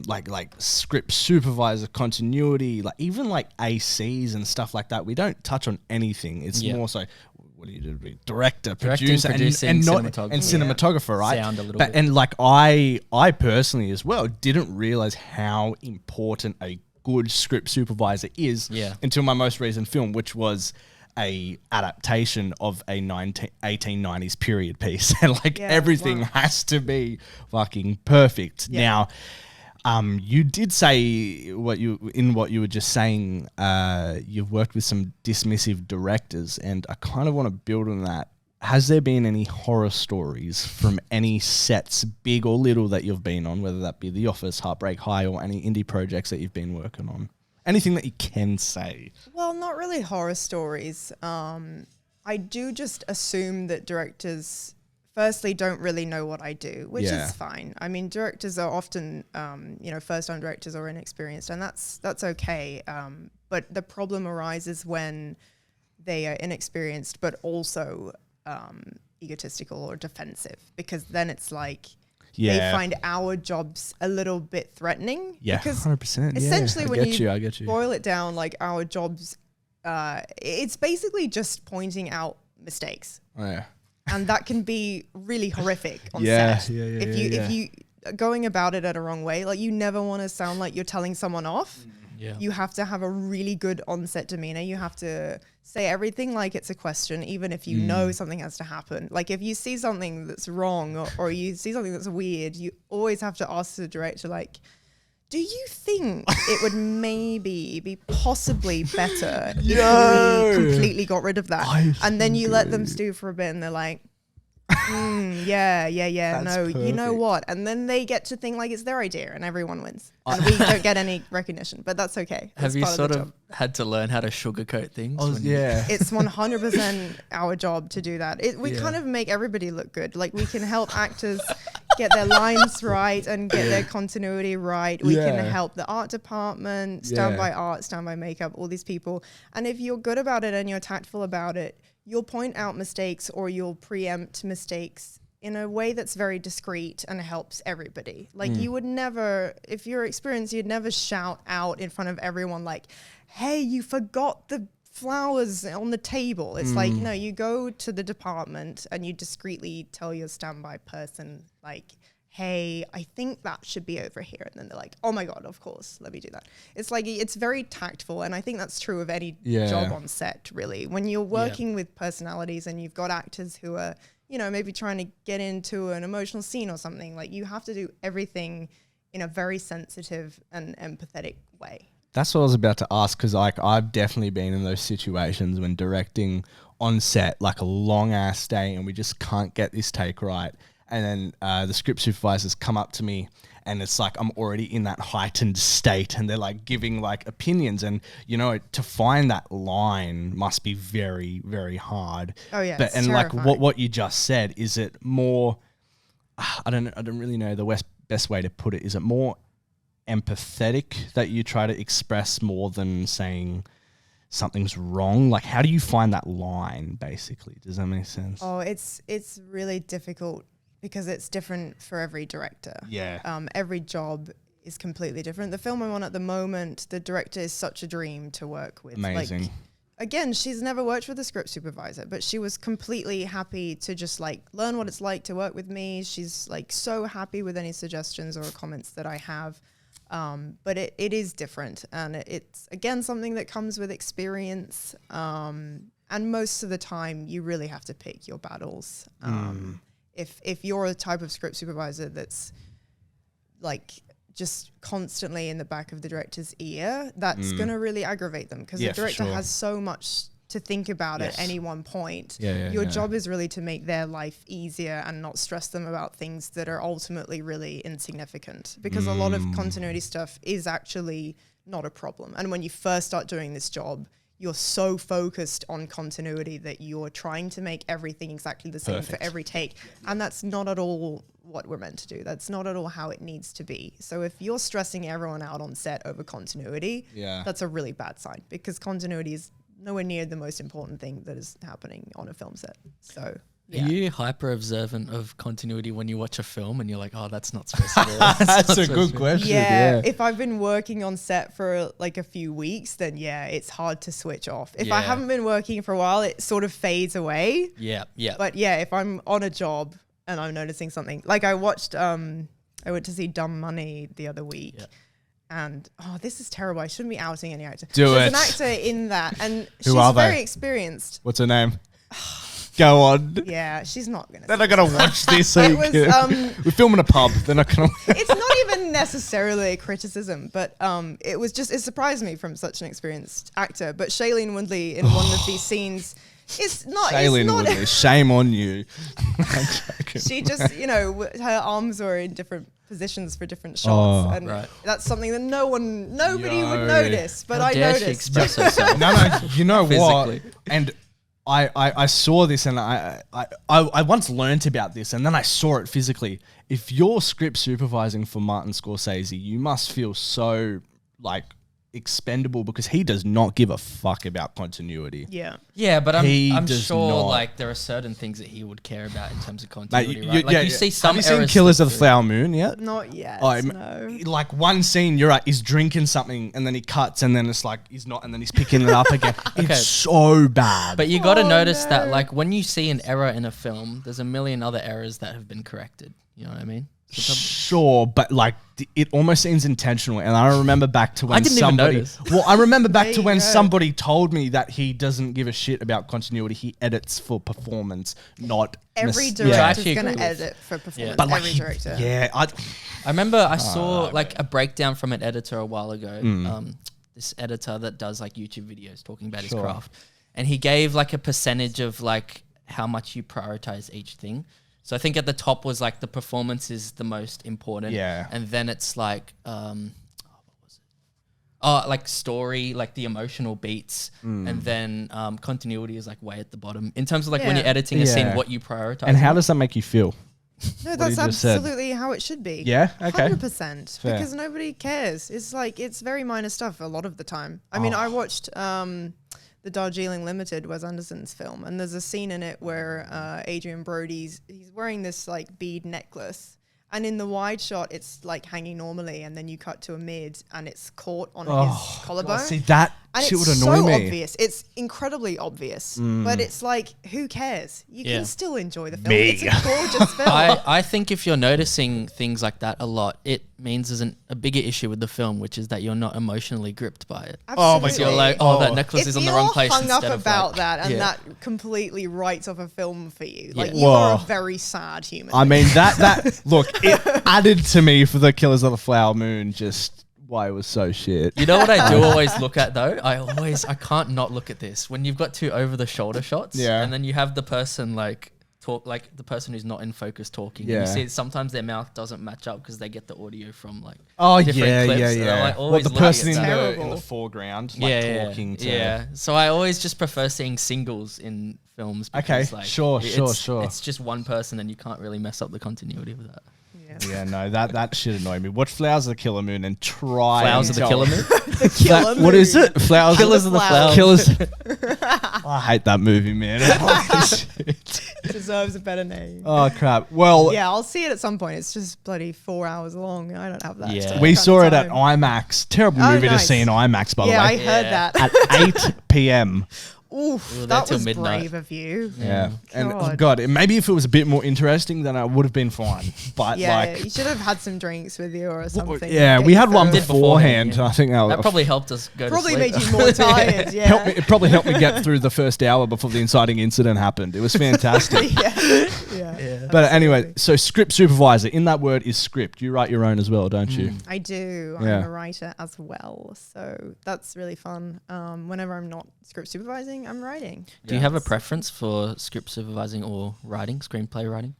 like script supervisor, continuity, like even like ACs and stuff like that. We don't touch on anything. It's more so, what do you do? Director, producer, producing, and cinematographer, right? Sound a little bit. And like I personally as well didn't realize how important a good script supervisor is until my most recent film, which was a adaptation of a 1890s period piece. And like everything has to be fucking perfect. Now, you did say what you were just saying, you've worked with some dismissive directors, and I kind of want to build on that. Has there been any horror stories from any sets, big or little, that you've been on, whether that be The Office, Heartbreak High, or any indie projects that you've been working on? Anything that you can say? Well, not really horror stories. I do just assume that directors, firstly, don't really know what I do, which is fine. I mean, directors are often, first-time directors or inexperienced, and that's okay. But the problem arises when they are inexperienced, but also egotistical or defensive, because then it's like they find our jobs a little bit threatening. Yeah, because 100%. Essentially, when you boil it down, like our jobs, it's basically just pointing out mistakes. Oh, yeah. And that can be really horrific on set. If you going about it at a wrong way, like you never want to sound like you're telling someone off. Yeah. You have to have a really good on-set demeanor. You have to say everything like it's a question, even if you know something has to happen. Like if you see something that's wrong or you see something that's weird, you always have to ask the director, like, do you think it would maybe be possibly better if we completely got rid of that? And then you let them stew for a bit and they're like, yeah, no, perfect. You know what? And then they get to think like it's their idea and everyone wins. And we don't get any recognition, but that's okay. Have you sort of had to learn how to sugarcoat things? It's 100% our job to do that. We kind of make everybody look good. Like we can help actors get their lines right and get their continuity right. We can help the art department, stand by art, stand by makeup, all these people. And if you're good about it and you're tactful about it, you'll point out mistakes or you'll preempt mistakes in a way that's very discreet and helps everybody. Like you would never, if you're experienced, you'd never shout out in front of everyone like, hey, you forgot the flowers on the table. It's like, no, you go to the department and you discreetly tell your standby person, like, hey, I think that should be over here. And then they're like, oh my God, of course, let me do that. It's like, it's very tactful. And I think that's true of any job on set, really. When you're working with personalities and you've got actors who are, you know, maybe trying to get into an emotional scene or something, like you have to do everything in a very sensitive and empathetic way. That's what I was about to ask, because like I've definitely been in those situations when directing on set, like a long ass day, and we just can't get this take right. And then the script supervisors come up to me, and it's like I'm already in that heightened state, and they're like giving like opinions, and you know, to find that line must be very, very hard. Oh yeah, but and terrifying. like what you just said, is it more? I don't really know the best way to put it. Is it more empathetic that you try to express more than saying something's wrong? Like, how do you find that line? Basically, does that make sense? Oh, it's really difficult, because it's different for every director. Yeah. Every job is completely different. The film I'm on at the moment, the director is such a dream to work with. Amazing. Like, again, she's never worked with a script supervisor, but she was completely happy to just like learn what it's like to work with me. She's like so happy with any suggestions or comments that I have. But it is different, and it's again something that comes with experience. And most of the time, you really have to pick your battles. If you're a type of script supervisor that's like just constantly in the back of the director's ear, that's going to really aggravate them, because the director has so much to think about at any one point. Your job is really to make their life easier and not stress them about things that are ultimately really insignificant, because a lot of continuity stuff is actually not a problem. And when you first start doing this job, you're so focused on continuity that you're trying to make everything exactly the same for every take. And that's not at all what we're meant to do. That's not at all how it needs to be. So if you're stressing everyone out on set over continuity, that's a really bad sign, because continuity is nowhere near the most important thing that is happening on a film set. So Are you hyper observant of continuity when you watch a film and you're like, oh, that's not supposed to be? That's a good question. Yeah, if I've been working on set for like a few weeks, then it's hard to switch off. If I haven't been working for a while, it sort of fades away. Yeah. But if I'm on a job and I'm noticing something, like I watched, I went to see Dumb Money the other week. Yeah. And this is terrible. I shouldn't be outing any actor. There's an actor in that, and she's very experienced. What's her name? Go on. Yeah, she's not gonna. They're not gonna watch this. We're filming a pub. They're not gonna. It's not even necessarily a criticism, but it surprised me from such an experienced actor. But Shailene Woodley in one of these scenes. Shailene Woodley, shame on you. She just, her arms were in different positions for different shots, and that's something that nobody would notice. But I noticed. She express herself? No, you know what? And I saw this, and I once learnt about this, and then I saw it physically. If you're script supervising for Martin Scorsese, you must feel so like expendable, because he does not give a fuck about continuity. Yeah, but I'm sure like there are certain things that he would care about in terms of continuity, right? Like you see some. Have you seen Killers of the Flower Moon yet? Not yet. No. Like one scene, you're right, he's drinking something, and then he cuts, and then it's like he's not, and then he's picking it up again. It's so bad. But you got to notice that, like, when you see an error in a film, there's a million other errors that have been corrected. You know what I mean? Sure, but like it almost seems intentional. And I remember back to when somebody somebody told me that he doesn't give a shit about continuity. He edits for performance, not every director's going to edit for performance. But like, every director. I remember I saw like a breakdown from an editor a while ago. This editor that does like YouTube videos talking about his craft, and he gave like a percentage of like how much you prioritize each thing. So I think at the top was like the performance is the most important. Yeah. And then it's like, what was it? Like story, like the emotional beats. And then continuity is like way at the bottom. In terms of like when you're editing a scene, what you prioritize. And how does that make you feel? No, that's absolutely how it should be. Yeah? Okay. 100%. Fair. Because nobody cares. It's like, it's very minor stuff a lot of the time. I mean, I watched... the Darjeeling Limited, Wes Anderson's film, and there's a scene in it where Adrian Brody's wearing this like bead necklace, and in the wide shot it's like hanging normally, and then you cut to a mid and it's caught on his collarbone. See that And Shit it's would so annoy me. obvious. It's incredibly obvious. But it's like, who cares? You Yeah. can still enjoy the film. Me. It's a gorgeous film. I think if you're noticing things like that a lot, it means there's a bigger issue with the film, which is that you're not emotionally gripped by it. Oh my Absolutely. God. You're like, oh, that necklace If is on the wrong place. If you're hung up instead of about like, that and yeah. that completely writes off a film for you, like Yeah. you are a Whoa. very sad human. I mean, that look, it added to me for the Killers of the Flower Moon, just why it was so shit. You know what I do always look at though? I can't not look at this. When you've got two over the shoulder shots, Yeah. and then you have the person like the person who's not in focus talking. Yeah. And you see sometimes their mouth doesn't match up because they get the audio from like Oh different yeah, clips, yeah, and I'm, yeah. like, What always the looking person at in that. the, in Terrible. the foreground, like talking to. Yeah. So I always just prefer seeing singles in films. Because, Okay, like, sure. It's just one person, and you can't really mess up the continuity with that. Yeah, no, that shit annoyed me. Watch Flowers of the Killer Moon and try. Flowers and of the tell- Killer Moon. The Killer What is Moon. it? Flowers. Killers of the Flowers. Killers. I hate that movie, man. Shit. Deserves a better name. Oh crap. Well, Yeah, I'll see it at some point. It's just bloody 4 hours long. I don't have that. Yeah. extra we kind saw of it at time. IMAX. Terrible Oh, movie nice. to see in IMAX, by Yeah, I the way. heard Yeah. that. At 8 p.m. Oof, We were there that till was midnight. brave of you. Yeah. And oh God. God, maybe if it was a bit more interesting, then I would have been fine. But Yeah, like, you should have had some drinks with you or something. yeah, Get we you had one through it. Did beforehand, beforehand. yeah. I think That probably helped us go Probably to sleep. made you more tired. Yeah. helped me, it probably helped me get through the first hour before the inciting incident happened. It was fantastic. yeah. But anyway, so script supervisor, in that word is script. You write your own as well, don't you? I do. Yeah. I'm a writer as well, so that's really fun. Whenever I'm not script supervising, I'm writing. Do you have a preference for script supervising or writing, screenplay writing?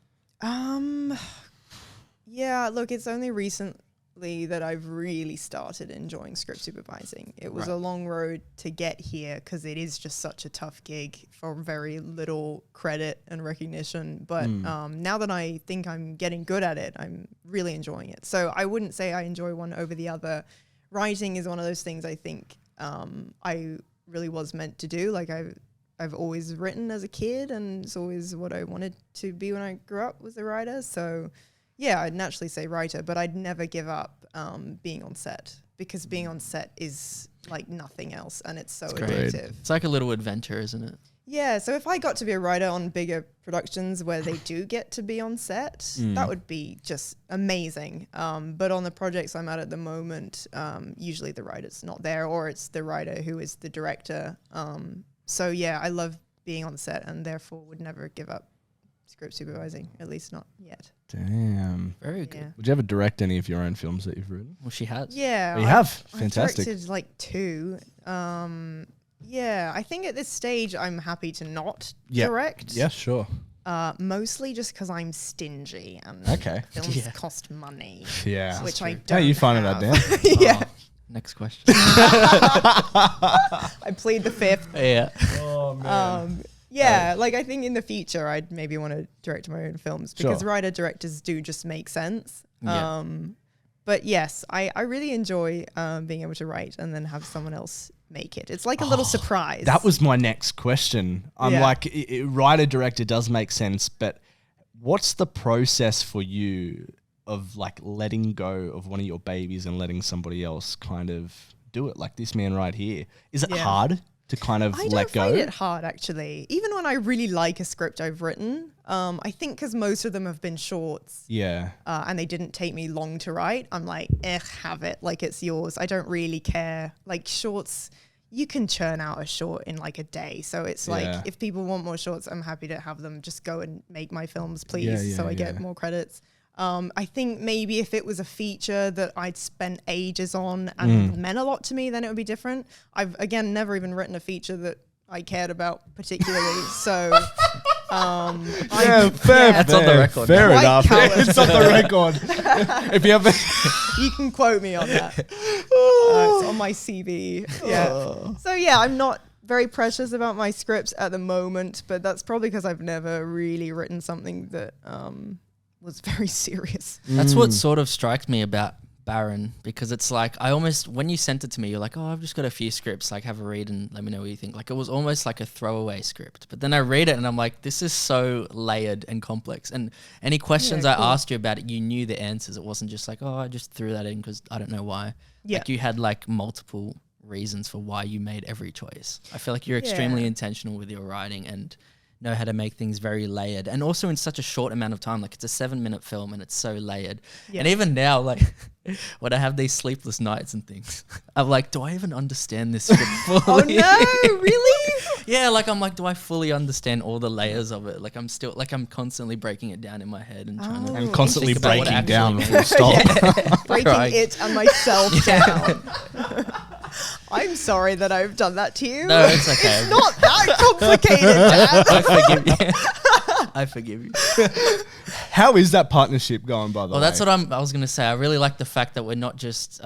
Yeah, look, it's only recently that I've really started enjoying script supervising. It was Right. a long road to get here because it is just such a tough gig for very little credit and recognition. But now that I think I'm getting good at it, I'm really enjoying it. So I wouldn't say I enjoy one over the other. Writing is one of those things I think I really was meant to do. Like I've always written as a kid, and it's always what I wanted to be when I grew up, was a writer. So yeah, I'd naturally say writer, but I'd never give up being on set, because being on set is like nothing else, and it's so great. addictive. It's like a little adventure, isn't it? Yeah, so if I got to be a writer on bigger productions where they do get to be on set, that would be just amazing. But on the projects I'm at the moment, usually the writer's not there, or it's the writer who is the director. So yeah, I love being on set, and therefore would never give up script supervising, at least not yet. Damn. Very good. Yeah. Would you ever direct any of your own films that you've written? Well, she has. Yeah. Oh, you have? I've Fantastic. directed like 2. Yeah, I think at this stage I'm happy to not Yeah. direct. Yeah, sure. Mostly just because I'm stingy and Okay. films Yeah. cost money, Yeah. which I true. don't. How you finding that, have. Dan? Yeah, Oh, next question. I plead the fifth. yeah. Oh, Yeah, like I think in the future I'd maybe want to direct my own films, because Sure. writer directors do just make sense. Yeah. But yes, I really enjoy being able to write and then have someone else make it. It's like a little surprise. That was my next question. I'm Yeah. like, writer director does make sense, but what's the process for you of like letting go of one of your babies and letting somebody else kind of do it, like this man right here? Is it Yeah. hard to kind of I let don't go? find it hard, actually. Even when I really like a script I've written, I think because most of them have been shorts Yeah. and they didn't take me long to write, I'm like, have it, like it's yours. I don't really care. Like shorts, you can churn out a short in like a day. So it's like, Yeah. if people want more shorts, I'm happy to have them just go and make my films, please, Yeah, so I yeah. get more credits. I think maybe if it was a feature that I'd spent ages on and meant a lot to me, then it would be different. I've, again, never even written a feeture that I cared about particularly. So, Yeah, fair. That's on the record. Fair Quite enough. callous. It's on the record. If you have, you can quote me on that. It's on my CV. Yeah. So yeah, I'm not very precious about my scripts at the moment, but that's probably because I've never really written something that was very serious. That's what sort of strikes me about Baron, because it's like I almost, when you sent it to me, you're like, oh, I've just got a few scripts, like have a read and let me know what you think. Like it was almost like a throwaway script, but then I read it and I'm like, this is so layered and complex. And any questions Yeah, I cool. asked you about it, you knew the answers. It wasn't just like, oh, I just threw that in because I don't know why. Yeah. Like you had like multiple reasons for why you made every choice. I feel like you're extremely intentional with your writing and know how to make things very layered, and also in such a short amount of time. Like, it's a 7-minute film and it's so layered. And even now, like when I have these sleepless nights and things, I'm like, do I even understand this script fully? Oh no, really? Yeah, like I'm like, do I fully understand all the layers of it? Like I'm constantly breaking it down in my head and trying to And constantly think about what it breaking down actually full stop. Breaking Right. it and myself down. I'm sorry that I've done that to you. No, it's okay. It's not that complicated, Dad. I forgive you. How is that partnership going, by the way? Well, that's what I was going to say. I really like the fact that we're not just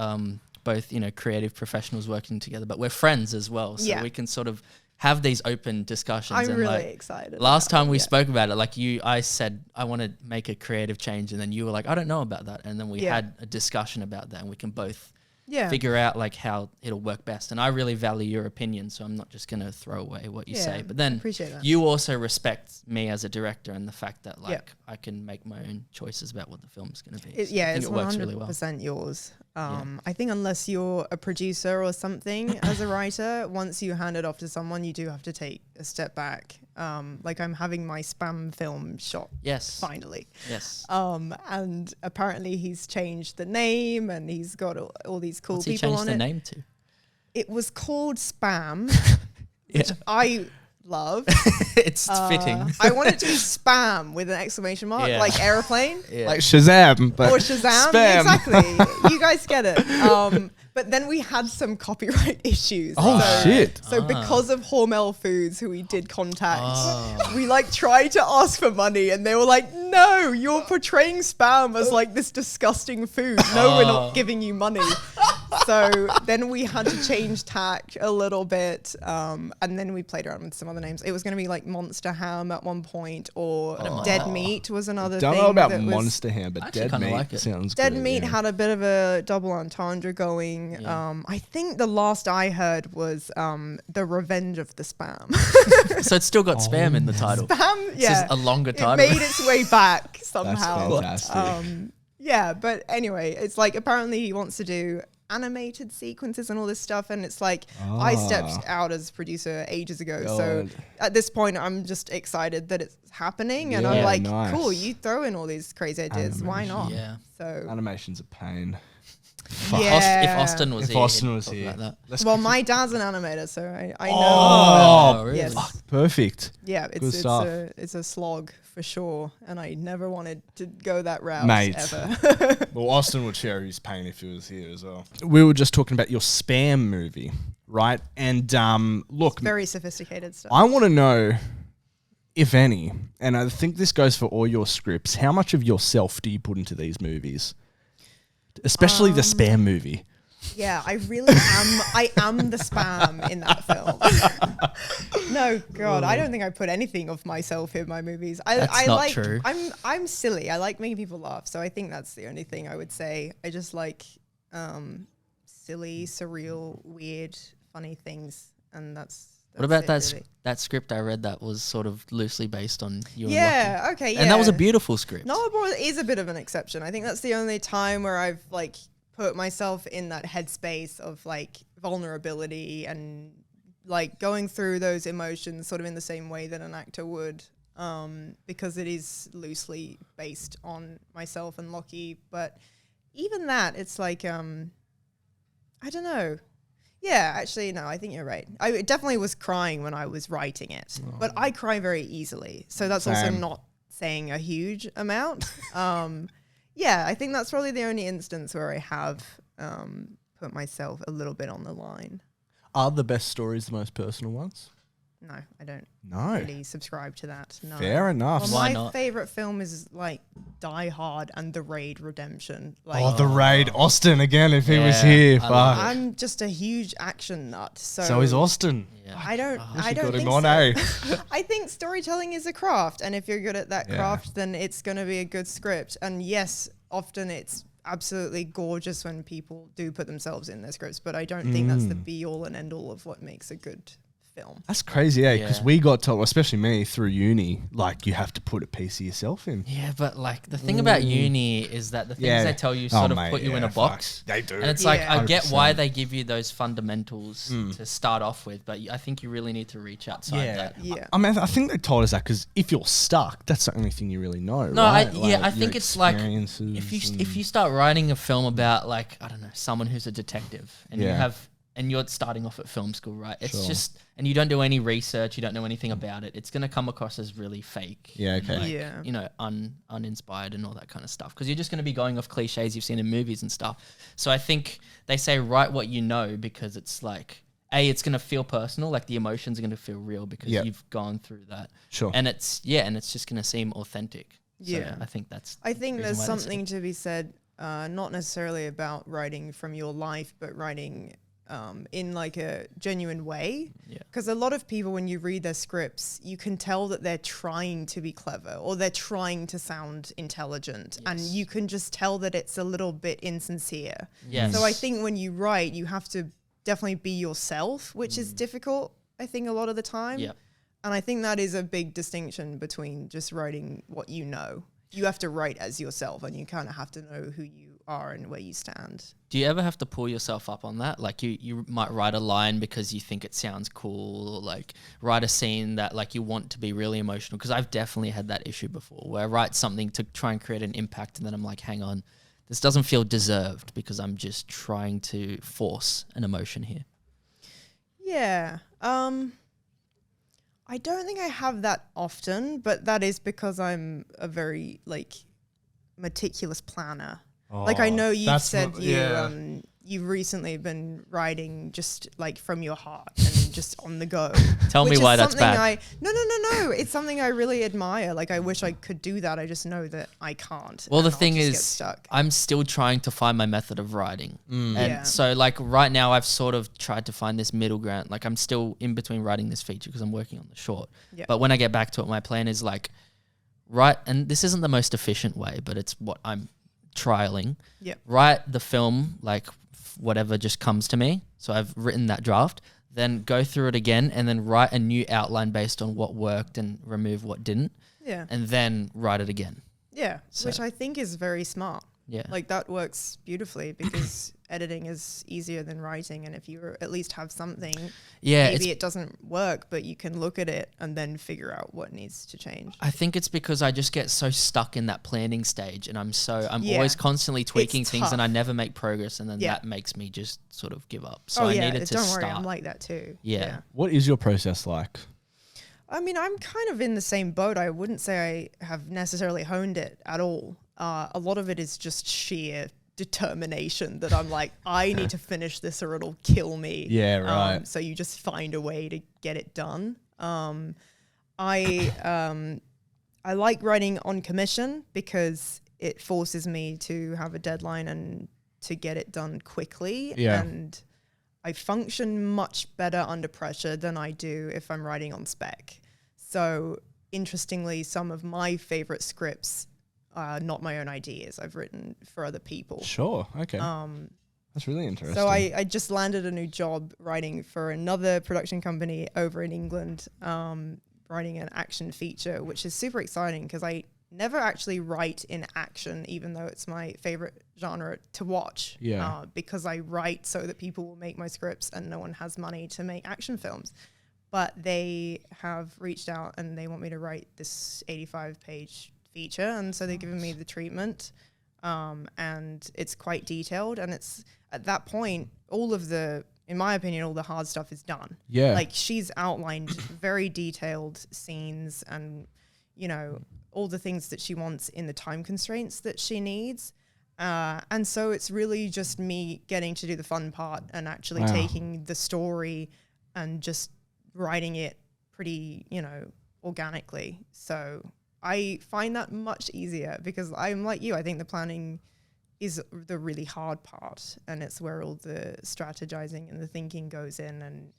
both, creative professionals working together, but we're friends as well. So we can sort of have these open discussions. I'm and really like, excited. Last time we spoke about it, like I said, I want to make a creative change. And then you were like, I don't know about that. And then we had a discussion about that, and we can both figure out like how it'll work best. And I really value your opinion, so I'm not just going to throw away what you say. But then appreciate that. you also respect me as a director and the fact that like I can make my own choices about what the film's going to be. It's it works really 100% well. yours. I think unless you're a producer or something as a writer, once you hand it off to someone, you do have to take a step back. Like I'm having my spam film shot. Yes. Finally. Yes. And apparently he's changed the name and he's got all these cool What's he people changed on the it. name to? It was called Spam, which I love. It's fitting. I want it to be spam with an exclamation mark, Yeah. like airplane. like Shazam, but Or Shazam. spam. Exactly. You guys get it. But then we had some copyright issues. Oh, shit. So because of Hormel Foods, who we did contact, we like tried to ask for money and they were like, no, you're portraying spam as like this disgusting food. No, we're not giving you money. So then we had to change tack a little bit. And then we played around with some other names. It was going to be like Monster Ham at one point, or Dead Meat was another Don't thing. know about that was- Monster Ham, but actually Dead kinda Meat like it. sounds Dead good. Meat yeah. had a bit of a double entendre going. I think the last I heard was The Revenge of the Spam. So it's still got spam in the title. Spam, It's just a longer it title. made its way back That's somehow. fantastic. Yeah, but anyway, it's like apparently he wants to do animated sequences and all this stuff, and it's like I stepped out as producer ages ago, so God. at this point I'm just just that it's happening, and I'm Yeah, like, nice. cool, you throw in all these crazy ideas, why not? Yeah. So Animation's a pain. If Austin was If here, Austin he'd was talk here. about that. Let's well, go- my dad's an animator, so I know. Oh, really? Yes. fuck, perfect. Yeah, Good stuff. it's a slog for sure, and I never wanted to go that route Mate. ever. Well, Austin would share his pain if he was here as well. We were just talking about your spam movie, right? And look, Very sophisticated stuff. I want to know, if any, and I think this goes for all your scripts, how much of yourself do you put into these movies? Especially the spam movie. Yeah, I really am. I am the spam in that film. No, God, I don't think I put anything of myself in my movies. That's I not like. true. I'm silly. I like making people laugh. So I think that's the only thing I would say. I just like silly, surreal, weird, funny things, and that's What about it, that really. that script I read that was sort of loosely based on you and Lockie? Yeah. Okay. Yeah. And that was a beautiful script. Noah Boy is a bit of an exception. I think that's the only time where I've like put myself in that headspace of like vulnerability and like going through those emotions sort of in the same way that an actor would, because it is loosely based on myself and Lockie. But even that, it's like, I don't know. Yeah, actually, no, I think you're right. I definitely was crying when I was writing it, but I cry very easily. So that's also Same. not saying a huge amount. Yeah, I think that's probably the only instance where I have put myself a little bit on the line. Are the best stories the most personal ones? No, I don't No. really subscribe to that. No. Fair enough. Well, Why my not? favorite film is like Die Hard and The Raid Redemption. Like, Oh, the raid. Austin again, if he was Yeah, here. I love Fuck. I'm just a huge action nut. So is Austin. Yeah. I don't You got think him on, so. eh? I think storytelling is a craft, and if you're good at that Yeah. craft, then it's going to be a good script. And yes, often it's absolutely gorgeous when people do put themselves in their scripts, but I don't think that's the be all and end all of what makes a good film. That's crazy, because Yeah. we got told, especially me, through uni, like you have to put a piece of yourself in. Yeah, but like the thing about uni is that the things Yeah. they tell you Oh, sort of mate, put you in yeah, a box. fuck. They do. And it's Yeah. like, I get why 100%. they give you those fundamentals to start off with, but I think you really need to reach outside that. Yeah. I mean, I think they told us that because if you're stuck, that's the only thing you really know. No, right? I your think it's like experiences if you start writing a film about like, I don't know, someone who's a detective and you're starting off at film school, right? It's Sure. just, and you don't do any research, you don't know anything about it. It's going to come across as really fake. Yeah, and, okay. like, Yeah. you know, uninspired and all that kind of stuff. Because you're just going to be going off cliches you've seen in movies and stuff. So I think they say write what you know because it's like, it's going to feel personal, like the emotions are going to feel real because you've gone through that. Sure. And it's just going to seem authentic. So Yeah. I think that's. I think the there's reason why they say something to be said, not necessarily about writing from your life, but writing in like a genuine way. Yeah. Because a lot of people, when you read their scripts, you can tell that they're trying to be clever or they're trying to sound intelligent. And you can just tell that it's a little bit insincere. Yes. So I think when you write, you have to definitely be yourself, which is difficult, I think, a lot of the time. Yeah. And I think that is a big distinction between just writing what you know. You have to write as yourself and you kind of have to know who you are and where you stand. Do you ever have to pull yourself up on that? Like you might write a line because you think it sounds cool, or like write a scene that like you want to be really emotional. Because I've definitely had that issue before where I write something to try and create an impact and then I'm like, hang on, this doesn't feel deserved because I'm just trying to force an emotion here. Yeah. I don't think I have that often, but that is because I'm a very like meticulous planner. Like I know you've said you've recently been writing just like from your heart and just on the go. Tell me why that's bad. No. It's something I really admire. Like I wish I could do that. I just know that I can't. Well, the and I'll thing just get is, stuck. I'm still trying to find my method of writing. And Yeah. so like right now I've sort of tried to find this middle ground. Like I'm still in between writing this feature because I'm working on the short. Yeah. But when I get back to it, my plan is like, and this isn't the most efficient way, but it's what I'm trialing. Yeah. Write the film, like whatever just comes to me. So I've written that draft, then go through it again and then write a new outline based on what worked and remove what didn't. Yeah. And then write it again. Yeah. So- Which I think is very smart. Yeah. Like that works beautifully because editing is easier than writing. And if you at least have something, Yeah. maybe it doesn't work, but you can look at it and then figure out what needs to change. I think it's because I just get so stuck in that planning stage and I'm Yeah. always constantly tweaking It's things and tough. I never make progress and then Yeah. that makes me just sort of give up. So oh I yeah, needed to don't start. worry, I'm like that too. Yeah. What is your process like? I mean, I'm kind of in the same boat. I wouldn't say I have necessarily honed it at all. A lot of it is just sheer determination that I'm like, I need to finish this or it'll kill me. Yeah, right. So you just find a way to get it done. I like writing on commission because it forces me to have a deadline and to get it done quickly. Yeah. And I function much better under pressure than I do if I'm writing on spec. So interestingly, some of my favorite scripts are not my own ideas. I've written for other people. Sure. Okay. That's really interesting. So I just landed a new job writing for another production company over in England, writing an action feature, which is super exciting because I never actually write in action, even though it's my favorite genre to watch. Yeah. Because I write so that people will make my scripts and no one has money to make action films. But they have reached out and they want me to write this 85-page feature. And so they've given me the treatment. And it's quite detailed. And it's at that point, in my opinion, all the hard stuff is done. Yeah. Like she's outlined very detailed scenes and, all the things that she wants in the time constraints that she needs. And so it's really just me getting to do the fun part and actually taking the story and just writing it pretty, organically. So I find that much easier because I'm like you. I think the planning is the really hard part, and it's where all the strategizing and the thinking goes in,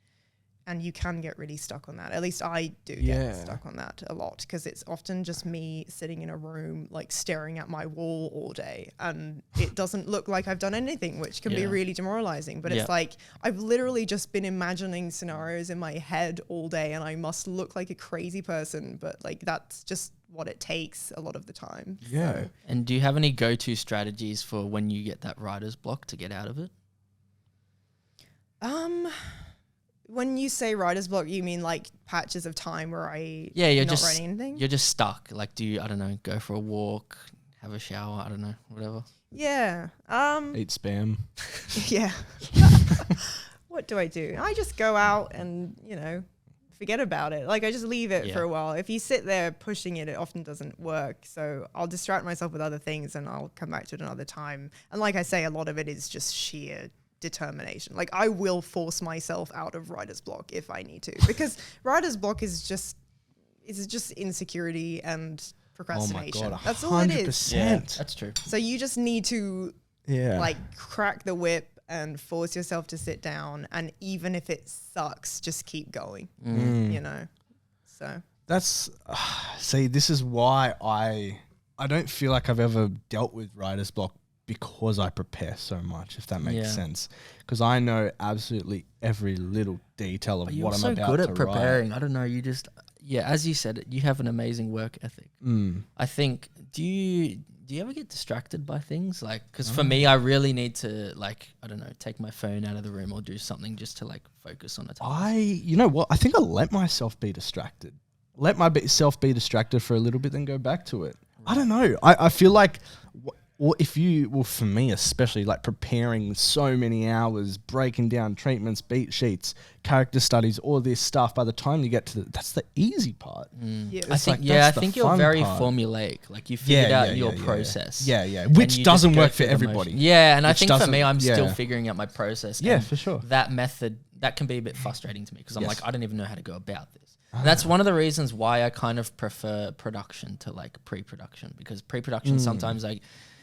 and you can get really stuck on that. At least I do Yeah. get stuck on that a lot, because it's often just me sitting in a room like staring at my wall all day, and it doesn't look like I've done anything, which can be Yeah. really demoralizing. But Yeah. it's like I've literally just been imagining scenarios in my head all day, and I must look like a crazy person, but like that's just what it takes a lot of the time. Yeah. So, And do you have any go-to strategies for when you get that writer's block to get out of it? when you say writer's block, you mean like patches of time where Yeah, you're not just writing anything? You're just stuck. Like, do you, I don't know, go for a walk, have a shower, I don't know, whatever. Yeah. Eat spam. Yeah. What do I do? I just go out and, forget about it. Like I just leave it for a while. If you sit there pushing it, it often doesn't work. So I'll distract myself with other things and I'll come back to it another time. And like I say, a lot of it is just sheer determination. Like I will force myself out of writer's block if I need to, because writer's block is just insecurity and procrastination. Oh my God, That's all it is. 100%. That's true. So you just need to like crack the whip and force yourself to sit down, and even if it sucks, just keep going. So That's see, this is why I don't feel like I've ever dealt with writer's block, because I prepare so much, if that makes sense. Because I know absolutely every little detail of But you're what I'm so about good to at preparing. write. I don't know. You just, as you said, you have an amazing work ethic. I think. Do you ever get distracted by things? Like, because for me, I really need to, like, I don't know, take my phone out of the room or do something just to like focus on a task. You know what? I think I let myself be distracted. Let myself be distracted for a little bit, then go back to it. I don't know. I feel like, for me especially, like preparing so many hours, breaking down treatments, beat sheets, character studies, all this stuff, by the time you get to that's the easy part. yeah. I think, like, that's I the think you're fun very part. formulaic. Like you figured out your process. Yeah. and Which you doesn't just go work for through the everybody. motion. Yeah, and I Which think for doesn't- me, I'm still yeah. figuring out my process. Yeah, and for sure. That method, that can be a bit frustrating to me, because I'm Yes. like, I don't even know how to go about this. And that's one of the reasons why I kind of prefer production to like pre-production, because pre-production sometimes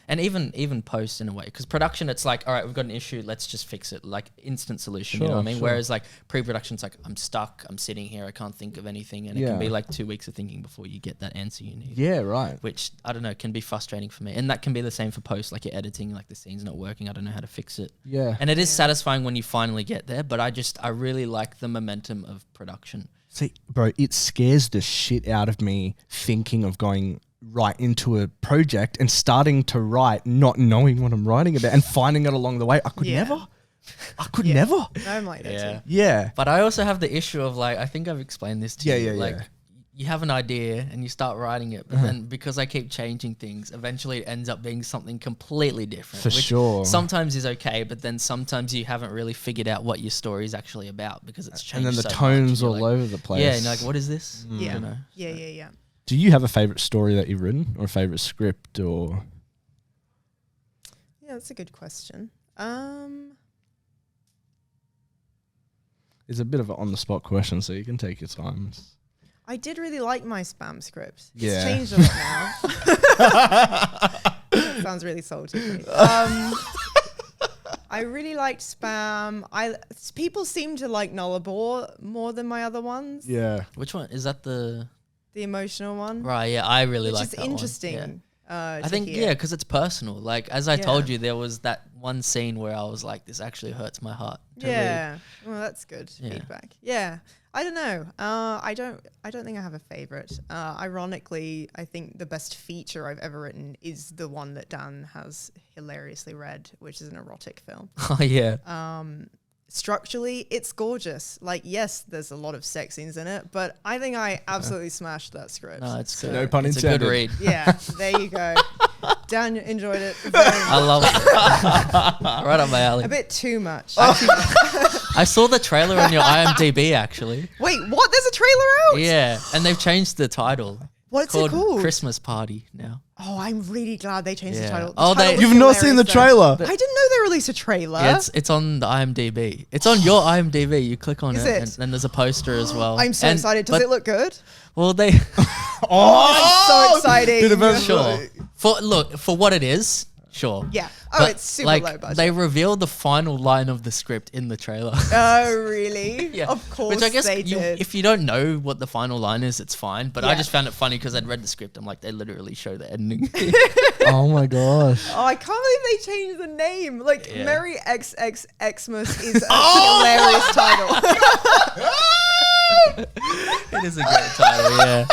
and even post in a way, because production, it's like, all right, we've got an issue, let's just fix it, like instant solution, you know what I mean? Sure. Whereas like pre-production, it's like, I'm stuck, I'm sitting here, I can't think of anything, and it can be like 2 weeks of thinking before you get that answer you need. Yeah, right. Which, I don't know, can be frustrating for me. And that can be the same for post, like you're editing, like the scene's not working, I don't know how to fix it. Yeah. And it is satisfying when you finally get there, but I really like the momentum of production. See, bro, it scares the shit out of me thinking of going right into a project and starting to write, not knowing what I'm writing about and finding it along the way. I could never. I'm like that too. Yeah. But I also have the issue of like, I think I've explained this to you. Yeah. Like, you have an idea and you start writing it, but then because I keep changing things, eventually it ends up being something completely different. For which sure. Sometimes is okay, but then sometimes you haven't really figured out what your story is actually about, because it's changed. And then the so much, tones and you're all like, over the place. Yeah, and you're like, what is this? I Yeah. don't know. Yeah. Do you have a favorite story that you've written, or a favorite script, or? Yeah, that's a good question. It's a bit of an on-the-spot question, so you can take your time. I did really like my spam script. Yeah. It's changed a lot now. That sounds really salty. I really liked spam. People seem to like Nullarbor more than my other ones. Yeah. Which one? Is that the... The emotional one. Right, yeah, I really Which like is that one. interesting. Yeah. I I think, because it's personal. Like, as I told you, there was that one scene where I was like, this actually hurts my heart to read. Yeah. Well, that's good Yeah. feedback. Yeah. I don't know. I don't think I have a favorite. Ironically, I think the best feature I've ever written is the one that Dan has hilariously read, which is an erotic film. Oh, yeah. Structurally, it's gorgeous. Like, yes, there's a lot of sex scenes in it, but I think I absolutely smashed that script. No, it's good. No pun it's intended. a good read. Yeah, there you go. Dan enjoyed it very I much. love it. Right up my alley. A bit too much. I saw the trailer on your IMDb, actually. Wait, what? There's a trailer out? Yeah, and they've changed the title. What's called it called? Christmas Party now. Oh, I'm really glad they changed the Yeah. title. The Oh, title was You've not seen the hilarious, though. trailer. I didn't know they released a trailer. Yeah, it's on the IMDb. It's on your IMDb. You click on Is it, it? and then there's a poster as well. I'm so excited. Does but- it look good? Well, they Oh, I'm so excited. Bit of a- sure for what it is. Sure. Yeah. Oh, But, it's super like, low budget. They revealed the final line of the script in the trailer. Oh, really? Yeah. Of course Which I guess they did. if you don't know what the final line is, it's fine. But I Yeah. just found it funny because I'd read the script. I'm like, they literally show the ending. Oh my gosh. Oh, I can't believe they changed the name. Like, Yeah. Merry XXXmas is a hilarious title. It is a great title, yeah.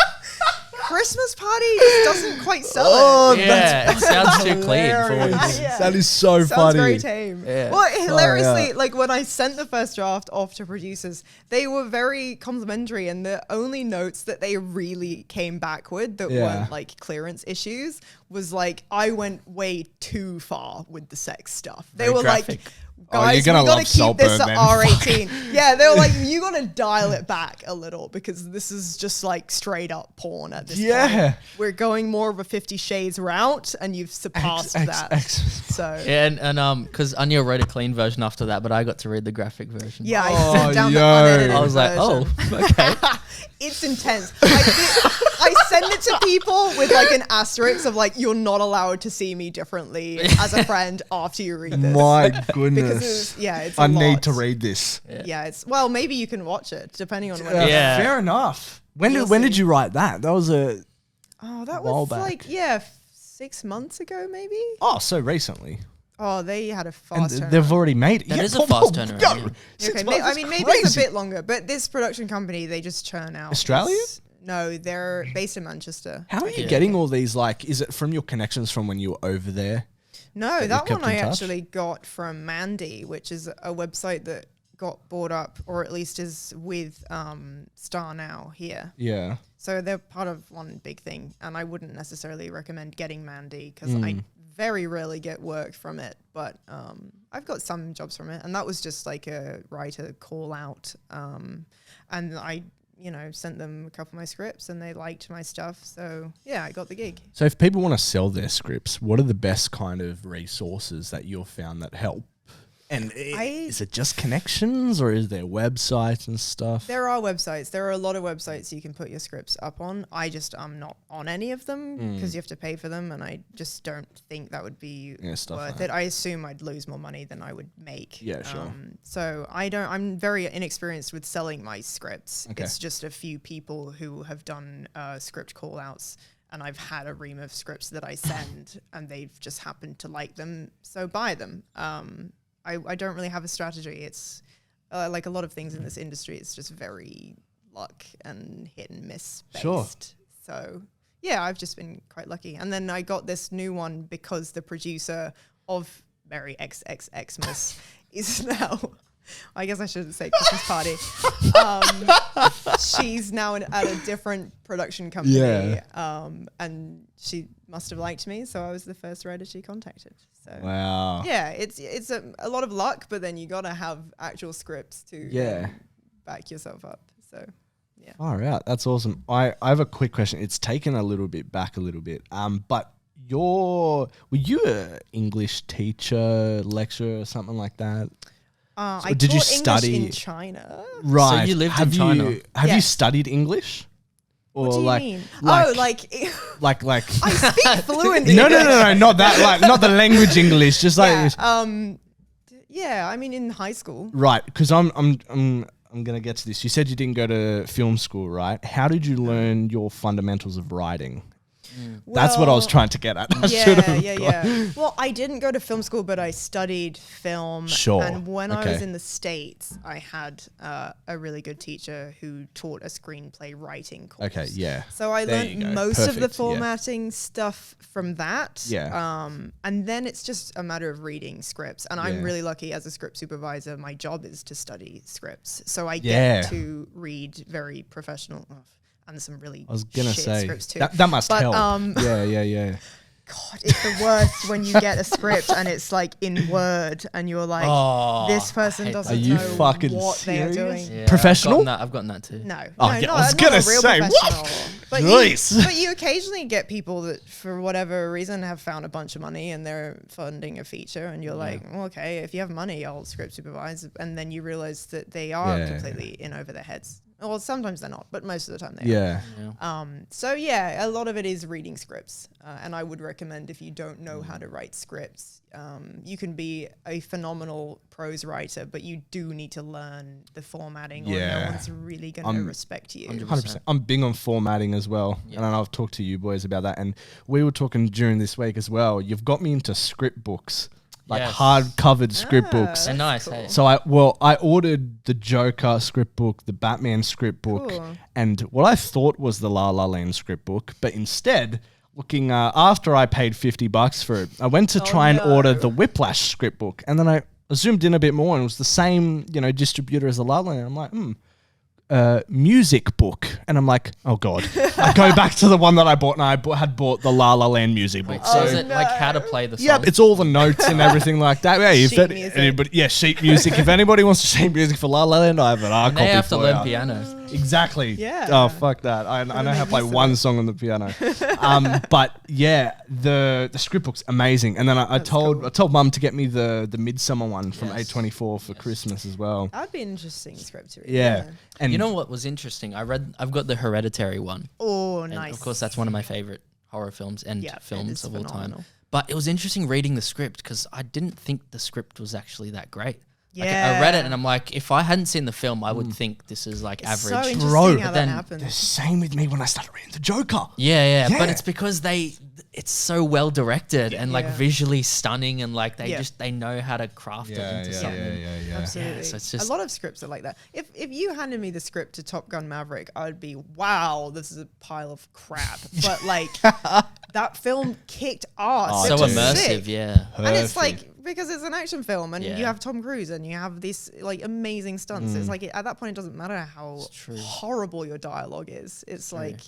Christmas Party just doesn't quite sell Oh, it. Yeah, it sounds too clean for what it hilarious. is. Yeah. That is so Sounds funny. very tame. Yeah. Well, hilariously, yeah. like when I sent the first draft off to producers, they were very complimentary, and the only notes that they really came back with that Yeah. weren't like clearance issues was like, I went way too far with the sex stuff. They Very were graphic. like, Oh, you're guys, gonna we gotta love keep this Saltburn at then. R18. Yeah, they were like, you gotta dial it back a little because this is just like straight up porn at this Yeah. point. We're going more of a 50 Shades route, and you've surpassed that. So Yeah, and because Anya wrote a clean version after that, but I got to read the graphic version. yeah, I Oh, sent down the yo. unedited I was like, oh, version. okay. It's intense. I send it to people with like an asterisk of like, you're not allowed to see me differently as a friend after you read this. My Because goodness. it's I a lot. need to read this. Yeah, it's well, maybe you can watch it depending on when. Yeah. Fair enough. When You'll did see. you write that? That was a Oh, that while was back. like 6 months ago, maybe. so recently. Oh, they had a And fast turnaround. they've already made it. That is a fast turnaround, yeah. Okay, I mean, maybe it's a bit longer, but this production company, they just churn out. Australian? No, they're based in Manchester. How are you Yeah. getting all these? Like, is it from your connections from when you were over there? No, you've that kept one I in touch? actually got from Mandy, which is a website that got bought up, or at least is with Star Now here. Yeah. So they're part of one big thing, and I wouldn't necessarily recommend getting Mandy because Hmm. I very rarely get work from it, but I've got some jobs from it, and that was just like a writer call out, and I sent them a couple of my scripts, and they liked my stuff, so yeah, I got the gig. So if people want to sell their scripts, what are the best kind of resources that you've found that help? And is it just connections, or is there websites and stuff? There are websites. There are a lot of websites you can put your scripts up on. I'm not on any of them because you have to pay for them, and I just don't think that would be stuff worth like it. I assume I'd lose more money than I would make. Yeah, sure. So I'm very inexperienced with selling my scripts. Okay. It's just a few people who have done script call outs, and I've had a ream of scripts that I send, and they've just happened to like them, so buy them. I don't really have a strategy. It's like a lot of things in this industry, it's just very luck and hit and miss based. Sure. So yeah, I've just been quite lucky. And then I got this new one because the producer of Merry XXXmas is now, I guess I shouldn't say Christmas Party. She's now at a different production company. Yeah. And she must have liked me, so I was the first writer she contacted. So Wow. yeah, it's a lot of luck, but then you gotta have actual scripts to back yourself up. So yeah. All right, that's awesome. I have a quick question. It's taken a little bit back a little bit. But were you a English teacher, lecturer, or something like that? I did you taught English study- in China? Right. you lived in have China? Have you Yes. studied English? Or What do you like, mean? like like like I speak fluent no, English. not that, like not the language English, just like Yeah, yeah, I mean in high school. right, because I'm gonna get to this. You said you didn't go to film school, right? How did you learn your fundamentals of writing? That's what I was Well, trying to get at. I should've gone. Yeah. Well, I didn't go to film school, but I studied film. Sure. And when I was Okay. in the States, I had a really good teacher who taught a screenplay writing course. Okay, yeah. So I There you go. learned most of the Perfect, yeah. formatting stuff from that. Yeah. And then it's just a matter of reading scripts. And I'm Yeah. really lucky as a script supervisor. My job is to study scripts. So I Yeah. get to read very professional and some really I was gonna shit say scripts too. that must But, help. um, Yeah. God, it's the worst when you get a script and it's like in Word and you're like, Oh, this person I hate doesn't Are you know fucking what they are serious? doing. Yeah, Professional? I've gotten that too. No, Oh, no, yeah, not, I was not gonna a real say, what? professional. But Jeez. but you occasionally get people that, for whatever reason, have found a bunch of money and they're funding a feature, and you're like, well, okay, if you have money, I'll script supervise, and then you realize that they are Yeah. completely in over their heads. Well, sometimes they're not, but most of the time they are. Yeah. So yeah, a lot of it is reading scripts, and I would recommend if you don't know how to write scripts, you can be a phenomenal prose writer, but you do need to learn the formatting, or no one's really going to respect you. 100%. I'm big on formatting as well, and I know I've talked to you boys about that, and we were talking during this week as well. You've got me into script books. Like hard-covered script books. They're nice, cool. hey? So I ordered the Joker script book, the Batman script book, and what I thought was the La La Land script book, but instead, looking after I paid $50 for it, I went to try and order the Whiplash script book, and then I zoomed in a bit more, and it was the same, distributor as the La La Land. I'm like, music book, and I'm like, oh god. I go back to the one that I bought, and I had bought the La La Land music book. So is it like how to play the song? Yeah, it's all the notes and everything like that. Yeah, Sheet music. Sheet music. If anybody wants to sheet music for La La Land, I have an R copy. They have to for learn you. piano. Exactly. Yeah. Oh fuck that. I know how to play one song on the piano. But yeah, the script book's amazing. And then I told Mum to get me the Midsummer one from A24 for Christmas as well. That'd be an interesting script to read. Yeah. And You know what was interesting? I've got the Hereditary one. Oh, And nice. of course, that's one of my favorite horror films and Yeah, it films is of all time. phenomenal. But it was interesting reading the script because I didn't think the script was actually that great. Like, Yeah. I read it and I'm like, if I hadn't seen the film, I would think this is like It's so average. interesting Bro, how but that then the happens. same with me when I started reading the Joker. Yeah, Yeah. but it's because it's so well directed and like Yeah. visually stunning, and like they Yeah. they know how to craft it into something. Absolutely. Yeah, so it's just- a lot of scripts are like that. If you handed me the script to Top Gun Maverick, I'd be, wow, this is a pile of crap. But like that film kicked ass. So It was immersive, sick. yeah. And it's like, because it's an action film and Yeah. you have Tom Cruise and you have these like amazing stunts. It's like at that point it doesn't matter how true. horrible your dialogue is. It's like,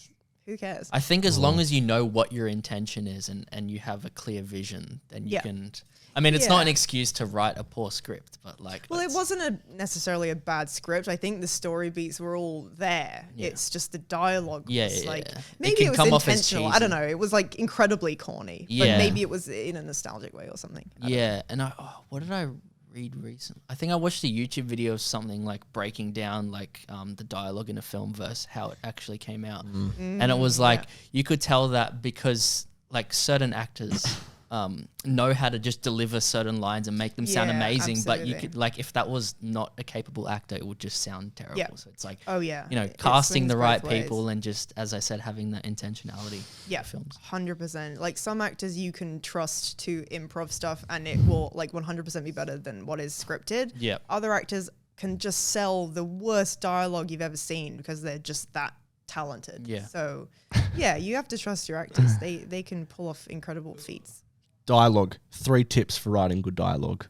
who cares? I think as long as you know what your intention is and you have a clear vision, then you Yeah. can. I mean, it's not an Yeah. excuse to write a poor script, but like. Well, it let's- wasn't necessarily a bad script. I think the story beats were all there. Yeah. It's just the dialogue. Yeah, was yeah, like, yeah. It maybe can it was come off as intentional. I don't cheesy. know. It was like incredibly corny. Yeah. But maybe it was in a nostalgic way or something. I don't know. Yeah, and what did I read recently? I think I watched a YouTube video of something like breaking down like the dialogue in a film versus how it actually came out, and it was like you could tell that because like certain actors know how to just deliver certain lines and make them sound Yeah, amazing, but you absolutely. could like if that was not a capable actor, it would just sound terrible. Yeah. So it's like Oh yeah. It casting the swings right both ways. people and just as I said, having that intentionality. Yeah, for films. 100%. Like some actors you can trust to improv stuff and it will like 100% be better than what is scripted. Yep. Other actors can just sell the worst dialogue you've ever seen because they're just that talented. Yeah. So yeah, you have to trust your actors. They can pull off incredible feats. Dialogue. 3 tips for writing good dialogue.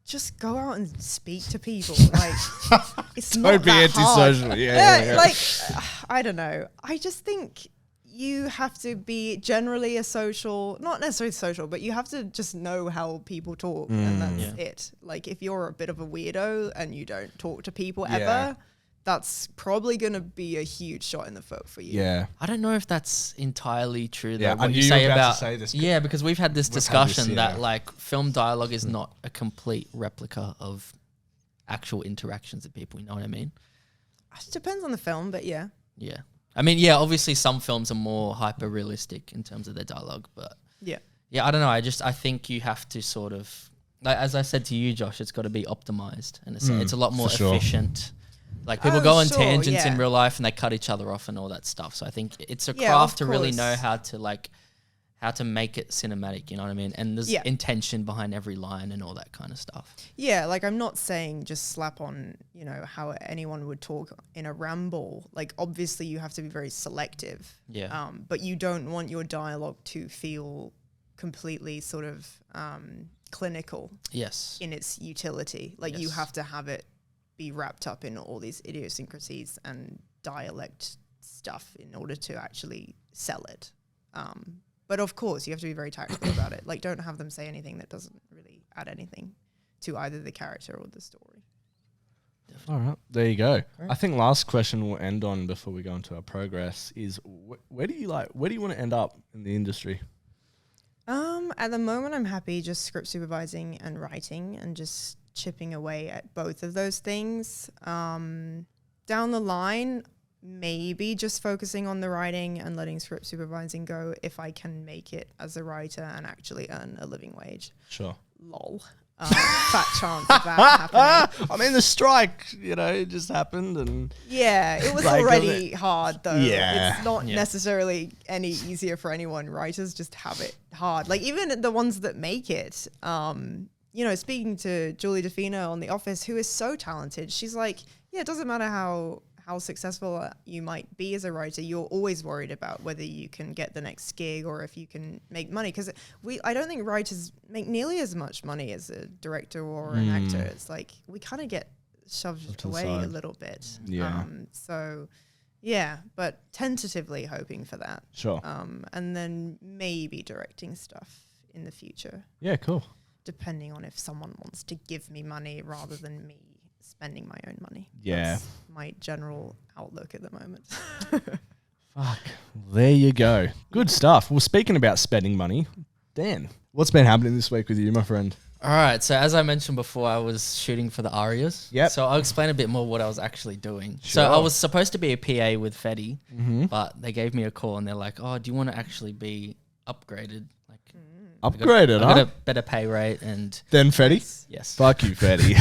Just go out and speak to people. Like it's not Don't be that hard. antisocial. Yeah. Like I don't know. I just think you have to be generally a social, not necessarily social, but you have to just know how people talk, and that's it. Like if you're a bit of a weirdo and you don't talk to people ever, that's probably going to be a huge shot in the foot for you. Yeah. I don't know if that's entirely true though. Yeah, I what knew you you say were about about to say this. yeah, because we've had this We've had this, discussion yeah. that like film dialogue is not a complete replica of actual interactions with people. You know what I mean? It depends on the film, but yeah. Yeah. I mean, yeah. Obviously, some films are more hyper realistic in terms of their dialogue, but Yeah. yeah, I don't know. I think you have to sort of like as I said to you, Josh, it's got to be optimized, and it's a lot more for sure. efficient. Like people Oh, go on sure, tangents in yeah. real life and they cut each other off and all that stuff. So I think it's a Yeah, craft of to really course. know how to make it cinematic. You know what I mean? And there's Yeah. intention behind every line and all that kind of stuff. Yeah, like I'm not saying just slap on, how anyone would talk in a ramble. Like obviously you have to be very selective. Yeah. But you don't want your dialogue to feel completely sort of clinical Yes. in its utility. Like you Yes. have to have it be wrapped up in all these idiosyncrasies and dialect stuff in order to actually sell it. But of course, you have to be very tactful about it. Like, don't have them say anything that doesn't really add anything to either the character or the story. All right, there you go. I think last question we'll end on before we go into our progress is where do you want to end up in the industry? At the moment, I'm happy just script supervising and writing and just chipping away at both of those things. down the line, maybe just focusing on the writing and letting script supervising go if I can make it as a writer and actually earn a living wage. Sure. Lol. Fat chance of that happening. I mean, the strike, it just happened, and Yeah, it was Like, already hard though. Yeah. It's not necessarily any easier for anyone. Writers just have it hard. Like even the ones that make it, speaking to Julie DeFino on The Office, who is so talented, she's like, yeah, it doesn't matter how successful you might be as a writer, you're always worried about whether you can get the next gig or if you can make money. Because I don't think writers make nearly as much money as a director or an actor. It's like we kind of get shoved away a little bit. Yeah. But tentatively hoping for that. Sure. And then maybe directing stuff in the future, Yeah, cool. depending on if someone wants to give me money rather than me spending my own money. Yeah. That's my general outlook at the moment. Fuck. There you go. Good stuff. Well, speaking about spending money, Dan, what's been happening this week with you, my friend? All right, so as I mentioned before, I was shooting for the Arias. Yep. So I'll explain a bit more what I was actually doing. Sure. So I was supposed to be a PA with Fetty, but they gave me a call and they're like, "Oh, do you want to actually be upgraded? Like, Upgraded, I got huh? a better pay rate and Then Fetty? yes." Fuck you, Fetty.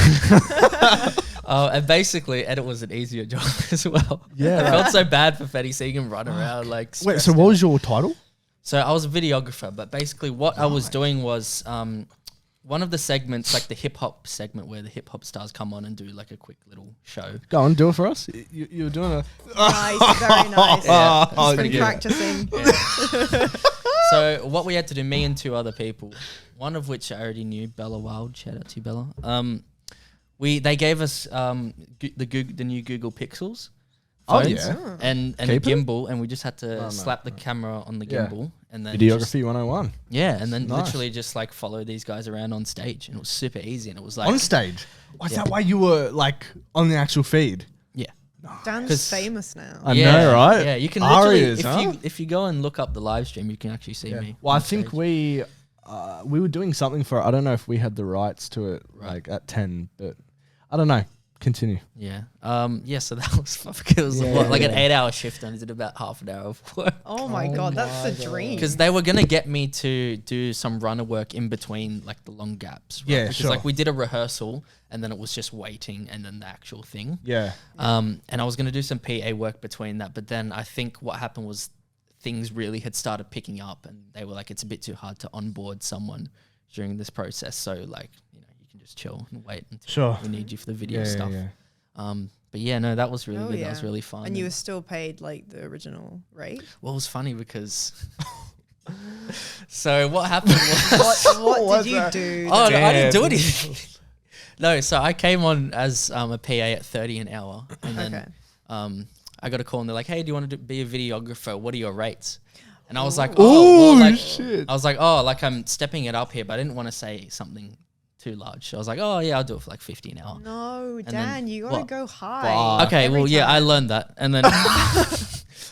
And basically, and it was an easier job as well. Yeah, I right. felt so bad for Fetty seeing him run around like. Wait, stressed so what out. was your title? So I was a videographer, but basically what I was doing was one of the segments, like the hip hop segment where the hip hop stars come on and do like a quick little show. Go on, do it for us. You were doing a... Nice, very nice. Yeah. Just been yeah. practicing. So what we had to do, me and two other people, one of which I already knew, Bella Wild, shout out to you, Bella. They gave us the new Google Pixels. Oh, Phones yeah. and a Keep it? gimbal, and we just had to slap the camera on the Yeah. gimbal and then Videography 101. and then Nice. literally just like follow these guys around on stage, and it was super easy, and it was like On stage? Is Yeah. that why you were, like, on the actual feed? yeah. Dan's 'Cause- famous now. I know, right? Yeah, you can literally Arias, if you go and look up the live stream, you can actually see me. Well, I on think stage. we were doing something for... I don't know if we had the rights to it, like, at 10, but I don't know. Continue. Yeah. So that was it was like an 8-hour shift, and I did about half an hour of work. Oh my god, that's a dream. Because they were gonna get me to do some runner work in between like the long gaps. Right? Yeah, because sure. like we did a rehearsal and then it was just waiting and then the actual thing. Yeah. And I was gonna do some PA work between that, but then I think what happened was things really had started picking up, and they were like, it's a bit too hard to onboard someone during this process. So like, you can just chill and wait until Sure. we need you for the video Yeah, stuff. yeah. But yeah, no, that was really Oh, good. yeah. That was really fun. And you were still paid like the original rate? Well, it was funny because. So what happened was. What did you do? Oh, no, I didn't do Damn. anything. No, so I came on as a PA at 30 an hour, and then Okay. I got a call and they're like, "Hey, do you want to be a videographer? What are your rates?" And I was like, Ooh, like, shit. I was like, "Oh, like I'm stepping it up here," but I didn't want to say something too large. So I was like, "Oh yeah, I'll do it for like 50 an hour." No, then- Dan, you gotta what? go high. Okay, every well, yeah, I time. learned that, and then I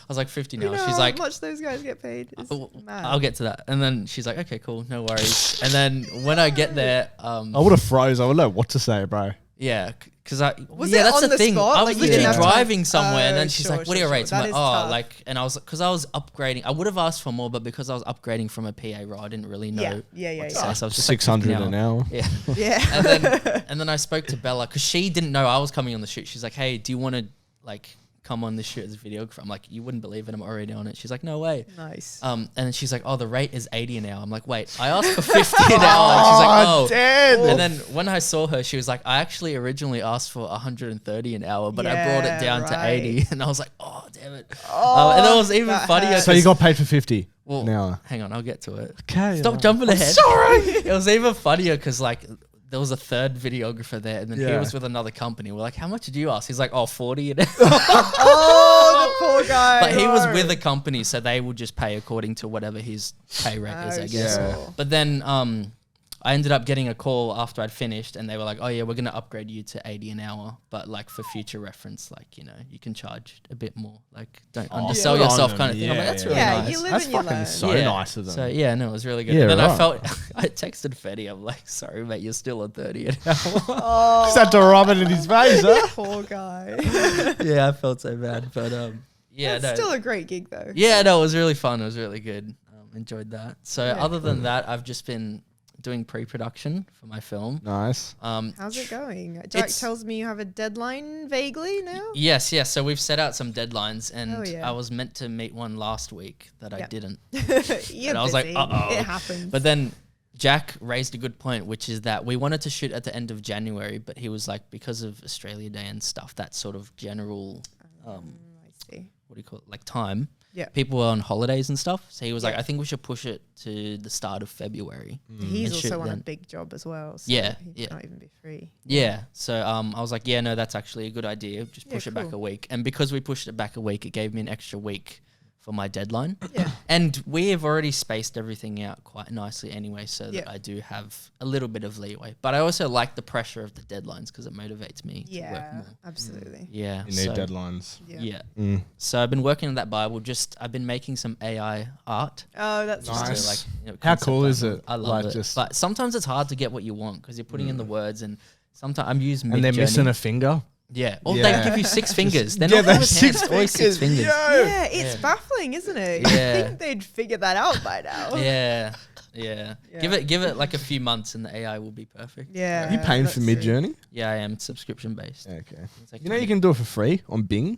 was like 50 You now. know She's how like, much those guys get paid? It's mad. I'll get to that. And then she's like, "Okay, cool, no worries." And then when I get there, I would have froze. I would know what to say, bro. yeah, because Was yeah, it that's on the the thing. spot? I Like, was you didn't literally have time? driving somewhere, and Oh, then she's sure, like, "What are your sure, rates?" sure. I'm That like, is "Oh, tough. like," and I was because I was upgrading. I would have asked for more, but because I was upgrading from a PA role, I didn't really know. Yeah. what to say, so I was just like 600 50 an hour. Yeah. Yeah. And then I spoke to Bella because she didn't know I was coming on the shoot. She's like, "Hey, do you want to like come on the shoot as a videographer?" I'm like, "You wouldn't believe it. I'm already on it." She's like, "No way." Nice. And then she's like, "Oh, the rate is 80 an hour." I'm like, "Wait, I asked for 50 an hour." And she's like, "Oh." dead. And then when I saw her, she was like, "I actually originally asked for 130 an hour, but I brought it Yeah, down to right. 80." And I was like, "Oh, damn it." And it was even that funnier. hurts. So you 'cause- got paid for 50 well, an hour. hang on, I'll get to it. Okay. Stop jumping ahead. Sorry. It was even funnier because like there was a third videographer there, and then he Yeah. was with another company. We're like, "How much did you ask?" He's like, "Oh, 40 an hour." Oh, the poor guy. But he was with a company, so they would just pay according to whatever his pay rate is, I guess. Yeah. sure. But then I ended up getting a call after I'd finished, and they were like, "Oh yeah, we're gonna upgrade you to 80 an hour, but like for future reference, like you can charge a bit more. Like don't undersell good on yourself, them. kind of thing." I'm like, that's really nice. You live That's and you fucking learn. so nice of them. So yeah, no, it was really good. Yeah, and then I right. felt I texted Fetty. I'm like, "Sorry, mate, you're still on 30 an hour." Oh, Just had to rub it in his face, huh? poor guy. Yeah, I felt so bad, but yeah, That's no. still a great gig though. Yeah, no, it was really fun. It was really good. Enjoyed that. So Yeah, other than that, I've just been doing pre-production for my film. Nice. How's it going? Jack It's- tells me you have a deadline vaguely now. Yes. So we've set out some deadlines, and Oh, yeah. I was meant to meet one last week that I Yep. didn't. You're And I was like, busy. uh-oh. It happens. But then Jack raised a good point, which is that we wanted to shoot at the end of January, but he was like, because of Australia Day and stuff, that sort of general, I see. what do you call it, like time. Yeah. People were on holidays and stuff. So he was like, Yeah. I think we should push it to the start of February. He's And shoot also on a then. big job as well. So Yeah, he yeah. can't even be free. Yeah. So I was like, yeah, no, that's actually a good idea. Just Yeah, push it back cool. a week. And because we pushed it back a week, it gave me an extra week for my deadline. Yeah. And we have already spaced everything out quite nicely anyway, so that Yeah. I do have a little bit of leeway. But I also like the pressure of the deadlines because it motivates me to work Yeah. more. Absolutely. Yeah. You need deadlines. Yeah. Mm. So I've been working on that Bible. I've been making some AI art. Oh, that's just to, Nice. like, How concept cool is art. it? I love Like, it. just- But sometimes it's hard to get what you want because you're putting in the words, and sometimes I'm using And they're Midjourney. missing a finger. Yeah. Or Yeah. they give you 6 fingers. They're Yeah, not good they're with six hands. Always 6 fingers. fingers. Yo! Yeah, it's Yeah. baffling, isn't it? Yeah. You'd think they'd figure that out by now. Yeah. Yeah. Yeah. Give it like a few months and the AI will be perfect. Yeah. Are you paying for that's true. Midjourney? Yeah, I am. It's subscription based. Okay. It's like You know you 20 can do it for free on Bing?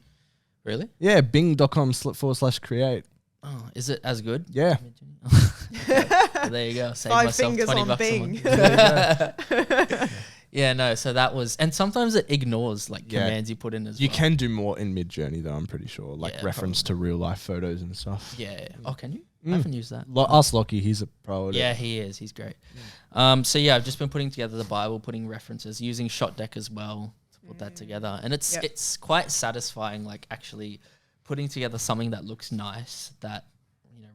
Really? Yeah, bing.com/create. Oh, is it as good? Yeah. Well, there you go. Save 5 myself fingers 20 on bucks Bing. a month. Yeah, no. So that was, and sometimes it ignores like Yeah. commands you put in as You well. can do more in Midjourney though, I'm pretty sure. Like Yeah, reference to real life photos and stuff. Yeah. Oh, can you? I Mm. haven't used that. Ask Lockie, he's a pro at it. Yeah, he is. He's great. So yeah, I've just been putting together the Bible, putting references, using Shot Deck as well to put that together, and it's Yep. it's quite satisfying, like actually putting together something that looks nice, that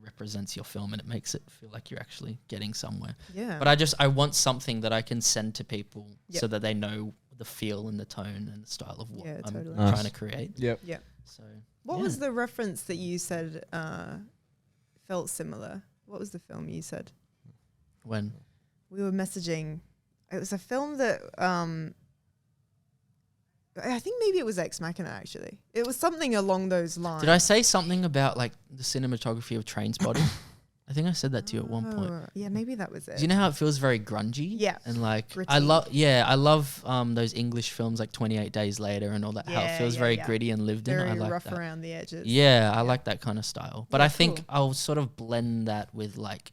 represents your film, and it makes it feel like you're actually getting somewhere. Yeah. But I want something that I can send to people Yep. so that they know the feel and the tone and the style of what Yeah, I'm totally. Nice. trying to create. Yep. Yeah. So What yeah. was the reference that you said felt similar? What was the film you said? when? We were messaging. It was a film that I think maybe it was Ex Machina actually. It was something along those lines. Did I say something about like the cinematography of Trainspotting? I think I said that to you at one point. Oh, yeah, maybe that was it. Do you know how it feels very grungy? Yeah. And like Gritty. I love those English films like 28 Days Later and all that. How it Yeah, feels yeah, very yeah. gritty and lived in. Very I like rough that. around the edges. Yeah, I like that kind of style. But Yeah, I think cool. I'll sort of blend that with like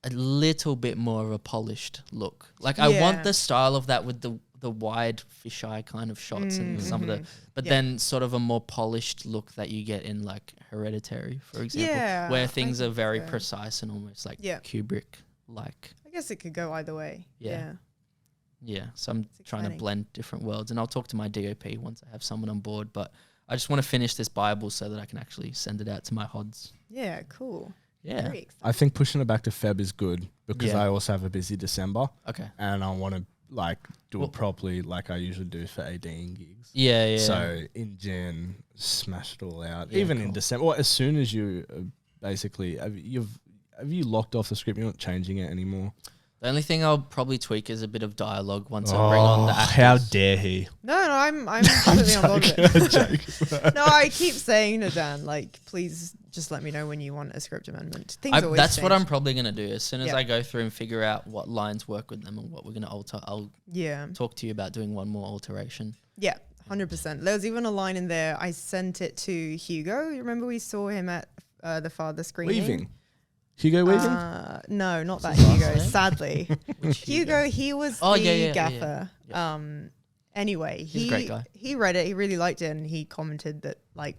a little bit more of a polished look. Like I Yeah. want the style of that with the wide fisheye kind of shots and some of the, but Yeah. then sort of a more polished look that you get in like Hereditary, for example, Yeah, where I things are think very so. precise and almost like Yeah. Kubrick like. I guess it could go either way. Yeah. Yeah, so I'm It's trying to exciting. blend different worlds, and I'll talk to my DOP once I have someone on board. But I just want to finish this Bible so that I can actually send it out to my HODs. Yeah, cool. Yeah. Very exciting. I think pushing it back to Feb is good because Yeah. I also have a busy December Okay. and I want to like do Well- it properly like I usually do for ADing gigs. Yeah, yeah. So in Jan, smash it all out. Yeah, Even in cool. December, or as soon as you basically have you locked off the script, you're not changing it anymore. The only thing I'll probably tweak is a bit of dialogue once I bring on the actors. how dare he? No, I'm completely on board with it. No, I keep saying to Dan, like, please just let me know when you want a script amendment. Things always That's what change. I'm probably going to do. As soon as Yeah. I go through and figure out what lines work with them and what we're going to alter, I'll Yeah. talk to you about doing one more alteration. Yeah, 100%. There was even a line in there. I sent it to Hugo. You remember we saw him at the father screening? Weaving. Hugo Weaving? No, not that What's his last Hugo. name? Sadly, Hugo. He was Oh, the yeah, yeah, yeah, gaffer. yeah. Anyway, He's a great guy. He read it. He really liked it, and he commented that like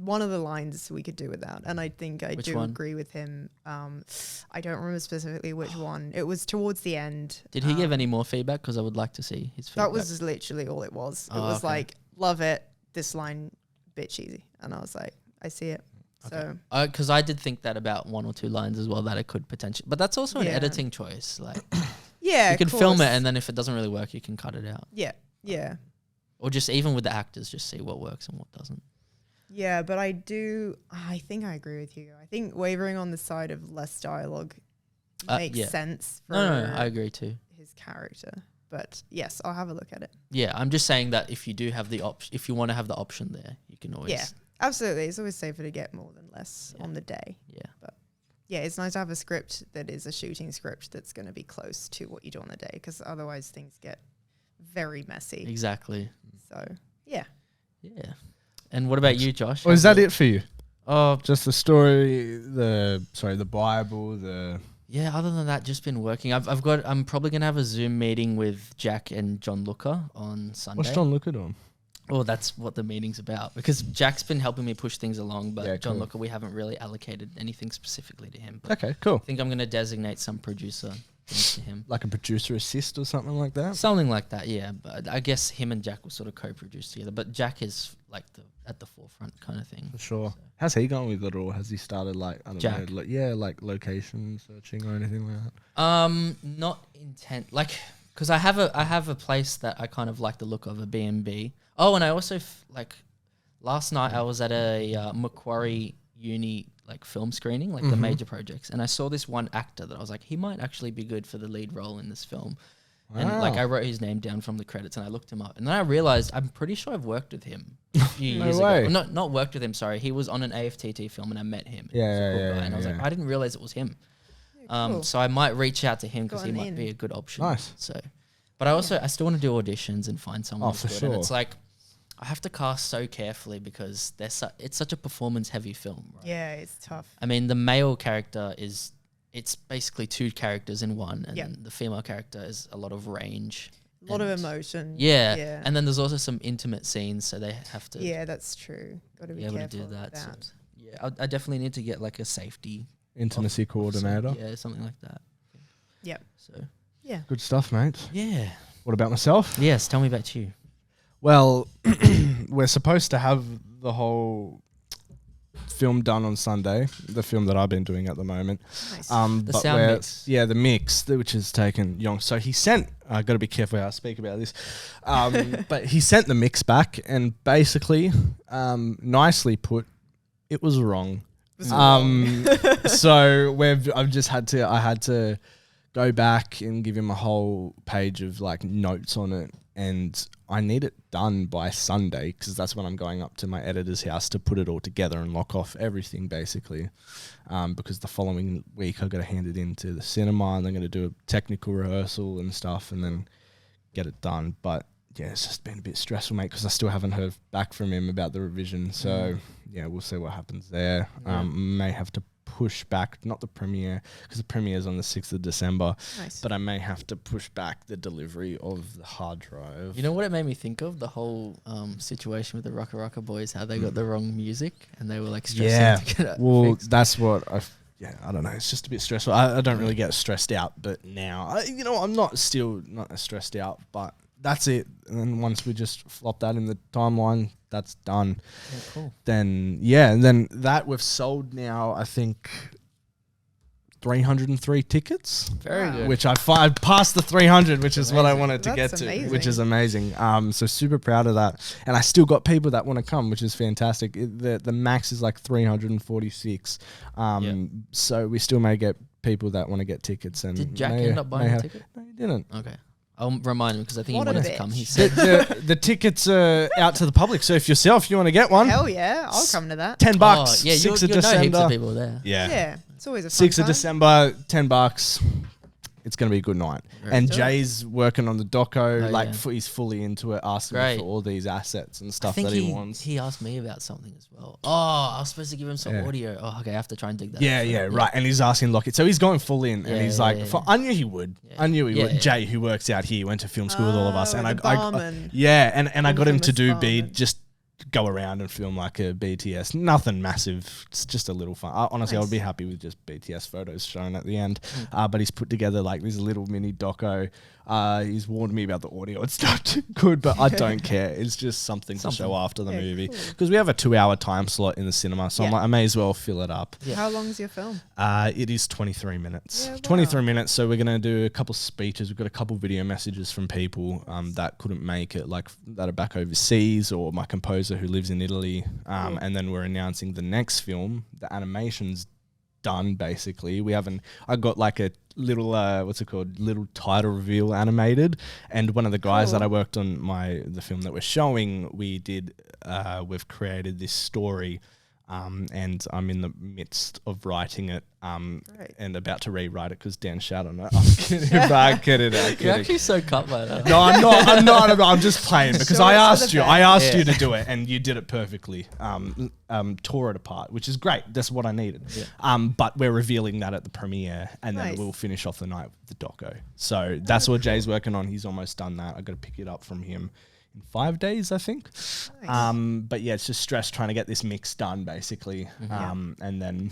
one of the lines we could do without. And I think I Which do one? agree with him. I don't remember specifically which one. It was towards the end. Did he give any more feedback? Because I would like to see his feedback. That was literally all it was. It Oh, was okay. like, love it. This line, bit cheesy. And I was like, I see it. So Because I did think that about one or two lines as well that I could potentially, but that's also an Yeah. editing choice. Like, Yeah, You can of film it, course. and then if it doesn't really work, you can cut it out. Yeah, yeah. Or just even with the actors, just see what works and what doesn't. Yeah, but I think I agree with you. I think wavering on the side of less dialogue makes yeah. sense for No, I agree too. his character. But yes, I'll have a look at it. Yeah, I'm just saying that if you do have the option, if you want to have the option there, you can always. Yeah, absolutely. It's always safer to get more than less on the day. Yeah. But yeah, it's nice to have a script that is a shooting script that's going to be close to what you do on the day, because otherwise things get very messy. Exactly. So yeah. Yeah. And what about you, Josh? Or is that it for you? Oh, Just the story, the Bible, the... yeah. Other than that, just been working. I'm probably gonna have a Zoom meeting with Jack and John Looker on Sunday. What's John Looker doing? Oh, that's what the meeting's about. Because Jack's been helping me push things along, but Yeah, John cool. Looker, we haven't really allocated anything specifically to him. But Okay, cool. I think I'm gonna designate some producer things to him. Like a producer assist or something like that? Something like that, yeah. But I guess him and Jack will sort of co-produce together. But Jack is like at the forefront kind of thing. For sure. How's he going with it, or has he started Jack. like location searching or anything like that? Not intent, like, because I have a place that I kind of like the look of, a B&B. Oh, and I also last night I was at a Macquarie Uni like film screening, like the major projects, and I saw this one actor that I was like, he might actually be good for the lead role in this film. And like I wrote his name down from the credits and I looked him up, and then I realized I'm pretty sure I've worked with him a few No years way. ago. Not worked with him, sorry. He was on an AFTT film and I met him. He was a cool guy, and I was like, I didn't realize it was him. Cool. So I might reach out to him because he Go on might in. be a good option. Nice. So, but I still want to do auditions and find someone Oh, for who's good. And sure. it's like I have to cast so carefully because it's such a performance heavy film. Right? Yeah, it's tough. I mean, the male character it's basically two characters in one, and Yep. then the female character is a lot of range. A lot of and- emotion. Yeah. Yeah. And then there's also some intimate scenes, so they have to Yeah, that's true. Got to be be able to careful do of that. that. So, yeah, I definitely need to get like a safety Intimacy coordinator. Yeah, something like that. Yep. So Yeah. Good stuff, mate. yeah. What about myself? Yes. Tell me about you. Well, we're supposed to have the whole film done on Sunday, the film that I've been doing at the moment. Nice. The But sound we're- mix. Yeah, the mix, which has taken Yong. So he sent, I got to be careful how I speak about this, but he sent the mix back, and basically, nicely put, it was wrong. So I had to go back and give him a whole page of like notes on it, and I need it done by Sunday because that's when I'm going up to my editor's house to put it all together and lock off everything basically. Because the following week I got to hand it into the cinema and they're going to do a technical rehearsal and stuff and then get it done. But yeah, it's just been a bit stressful, mate, because I still haven't heard back from him about the revision. So yeah, we'll see what happens there. May have to push back, not the premiere, because the premiere is on the 6th of December, Nice. but I may have to push back the delivery of the hard drive. You know what it made me think of? The whole situation with the Rocka Rocka Boys, how they got the wrong music and they were like stressing to get it well, fixed. that's what I don't know. It's just a bit stressful. I don't really get stressed out, but now, I'm not as stressed out, but that's it. And then once we just flop that in the timeline, that's done. Yeah, cool. Then, and then that we've sold now, I think, 303 tickets. Very good. Which I passed the 300, which is what I Amazing. wanted to That's get to, amazing. which is amazing. So super proud of that. And I still got people that want to come, which is fantastic. The max is like 346. So we still may get people that want to get tickets. And Did Jack may- end up may buying a have- ticket? No, he didn't. Okay. I'll remind him because I think What he a wanted to bitch. come. He The, said, the tickets are out to the public. So if you want to get one, Hell yeah, I'll come to that. $10. oh, yeah, 6th you'll of know heaps of December. people there. Yeah, it's always a fun 6th of time. December, $10. It's going to be a good night. Very And good. Jay's working on the doco. Oh, He's fully into it, asking Great. me for all these assets and I stuff think that he wants. he asked me about something as well. Oh, I was supposed to give him some Yeah. audio. Oh, okay, I have to try and dig that Yeah, up. right. And he's asking Lockett. So he's going full in. And Yeah, he's yeah, like, yeah. I knew he would. Yeah. I knew he Yeah, would. yeah. Jay, who works out here, went to film school with all of us. Oh, And the barman. and I got him to do Infamous be barman. just go around and film like a BTS. Nothing massive. It's just a little fun. Honestly, I would be happy with just BTS photos shown at the end. But he's put together like this little mini doco. He's warned me about the audio. It's not too good, but I don't care. It's just something to show after the movie. Because we have a 2-hour time slot in the cinema, so I'm like, I may as well fill it up. Yeah. How long is your film? It is 23 minutes. 23 minutes, so we're going to do a couple speeches. We've got a couple video messages from people that couldn't make it, like that are back overseas, or my composer who lives in Italy. And then we're announcing the next film. The animation's done, basically. I got like a little little title reveal animated, and one of the guys that I worked on the film that we're showing, we've created this story, and I'm in the midst of writing it, and about to rewrite it because Dan shat on it. I'm kidding, but I get it. You're actually so cut by that. No, I'm not. I'm just playing because I asked you to do it, and you did it perfectly. Tore it apart, which is great. That's what I needed. Yeah. But we're revealing that at the premiere, and then we'll finish off the night with the doco. So that's what Jay's working on. He's almost done that. I got to pick it up from him in 5 days, I think. Nice. But yeah, it's just stress trying to get this mix done, basically. And then,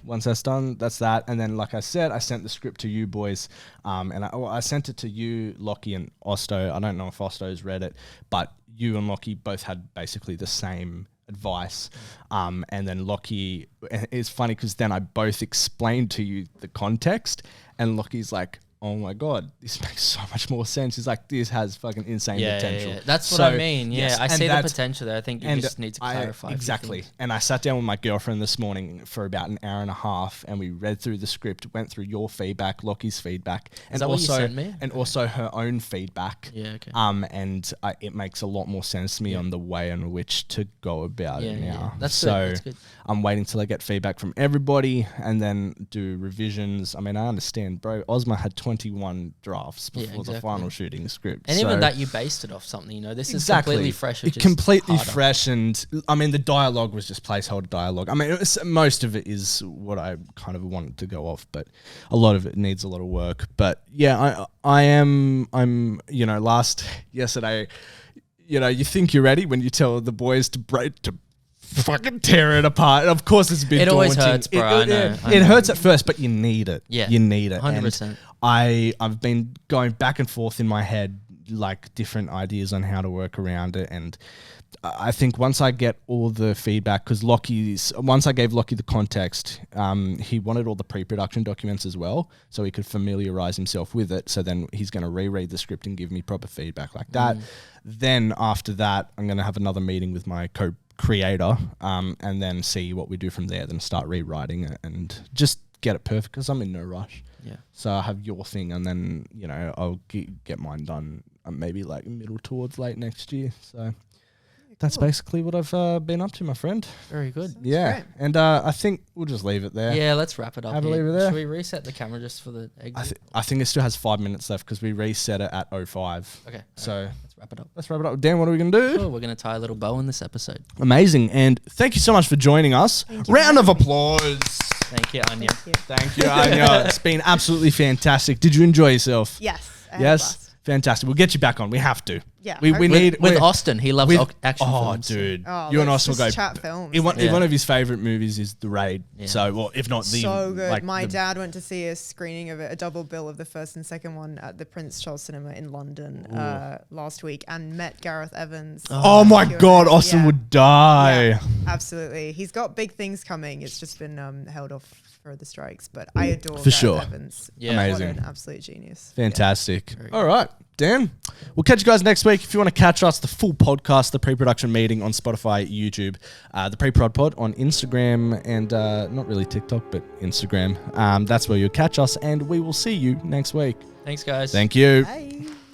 once that's done, that's that. And then, like I said, I sent the script to you boys, and I sent it to you, Lockie, and Osto. I don't know if Osto's read it, but you and Lockie both had basically the same advice. And then Lockie, it's funny because then I both explained to you the context, and Lockie's like, oh my God, this makes so much more sense. It's like, this has fucking insane potential. Yeah. That's what I mean. Yeah, I see the potential there. I think you just need to clarify. Exactly. And I sat down with my girlfriend this morning for about an hour and a half, and we read through the script, went through your feedback, Lockie's feedback, and also her own feedback. Yeah, okay. And it makes a lot more sense to me on the way in which to go about it now. Yeah. That's good. I'm waiting till I get feedback from everybody and then do revisions. I mean, I understand, bro. Ozma had 21 drafts before the final shooting script. And even that, you based it off something, this is completely fresh. It's completely fresh. And I mean, the dialogue was just placeholder dialogue. I mean, most of it is what I kind of wanted to go off, but a lot of it needs a lot of work. But yeah, I'm yesterday, you think you're ready when you tell the boys to fucking tear it apart. And of course, it's a bit daunting. Always hurts, bro. I know. It hurts at first, but you need it. Yeah. You need it. 100%. And I've been going back and forth in my head, like different ideas on how to work around it. And I think once I get all the feedback, because once I gave Lockie the context, he wanted all the pre-production documents as well, so he could familiarize himself with it. So then he's going to reread the script and give me proper feedback like that. Then after that, I'm going to have another meeting with my co-creator, and then see what we do from there. Then start rewriting it and just get it perfect, because I'm in no rush. Yeah. So I have your thing, and then I'll get mine done maybe like middle towards late next year. So that's basically what I've been up to, my friend. Very good. Yeah. And I think we'll just leave it there. Yeah, let's wrap it up. Leave it there. Should we reset the camera just for the exit? I think it still has 5 minutes left because we reset it at 05. Okay. So let's wrap it up. Dan, what are we going to do? Cool. We're going to tie a little bow in this episode. Amazing. And thank you so much for joining us. Round of applause. Thank you, Anya. Thank you, Anya. It's been absolutely fantastic. Did you enjoy yourself? Yes. Yes. Fantastic. We'll get you back on. We have to. Yeah. We need with Austin. He loves action films. Oh, dude. You and Austin will go. Chat films. One of his favorite movies is The Raid. Yeah. So, well, if not the so good. Like my dad went to see a screening of it, a double bill of the first and second one at the Prince Charles Cinema in London last week, and met Gareth Evans. Oh my God, Austin would die. Yeah, absolutely. He's got big things coming. It's just been held off for the strikes, but I adore Gareth Evans. Yeah. Amazing. What an absolute genius. Fantastic. Yeah. All right, Dan. We'll catch you guys next week. If you want to catch us, the full podcast, the pre-production meeting on Spotify, YouTube, the pre-prod pod on Instagram, and not really TikTok, but Instagram. That's where you'll catch us, and we will see you next week. Thanks, guys. Thank you. Bye.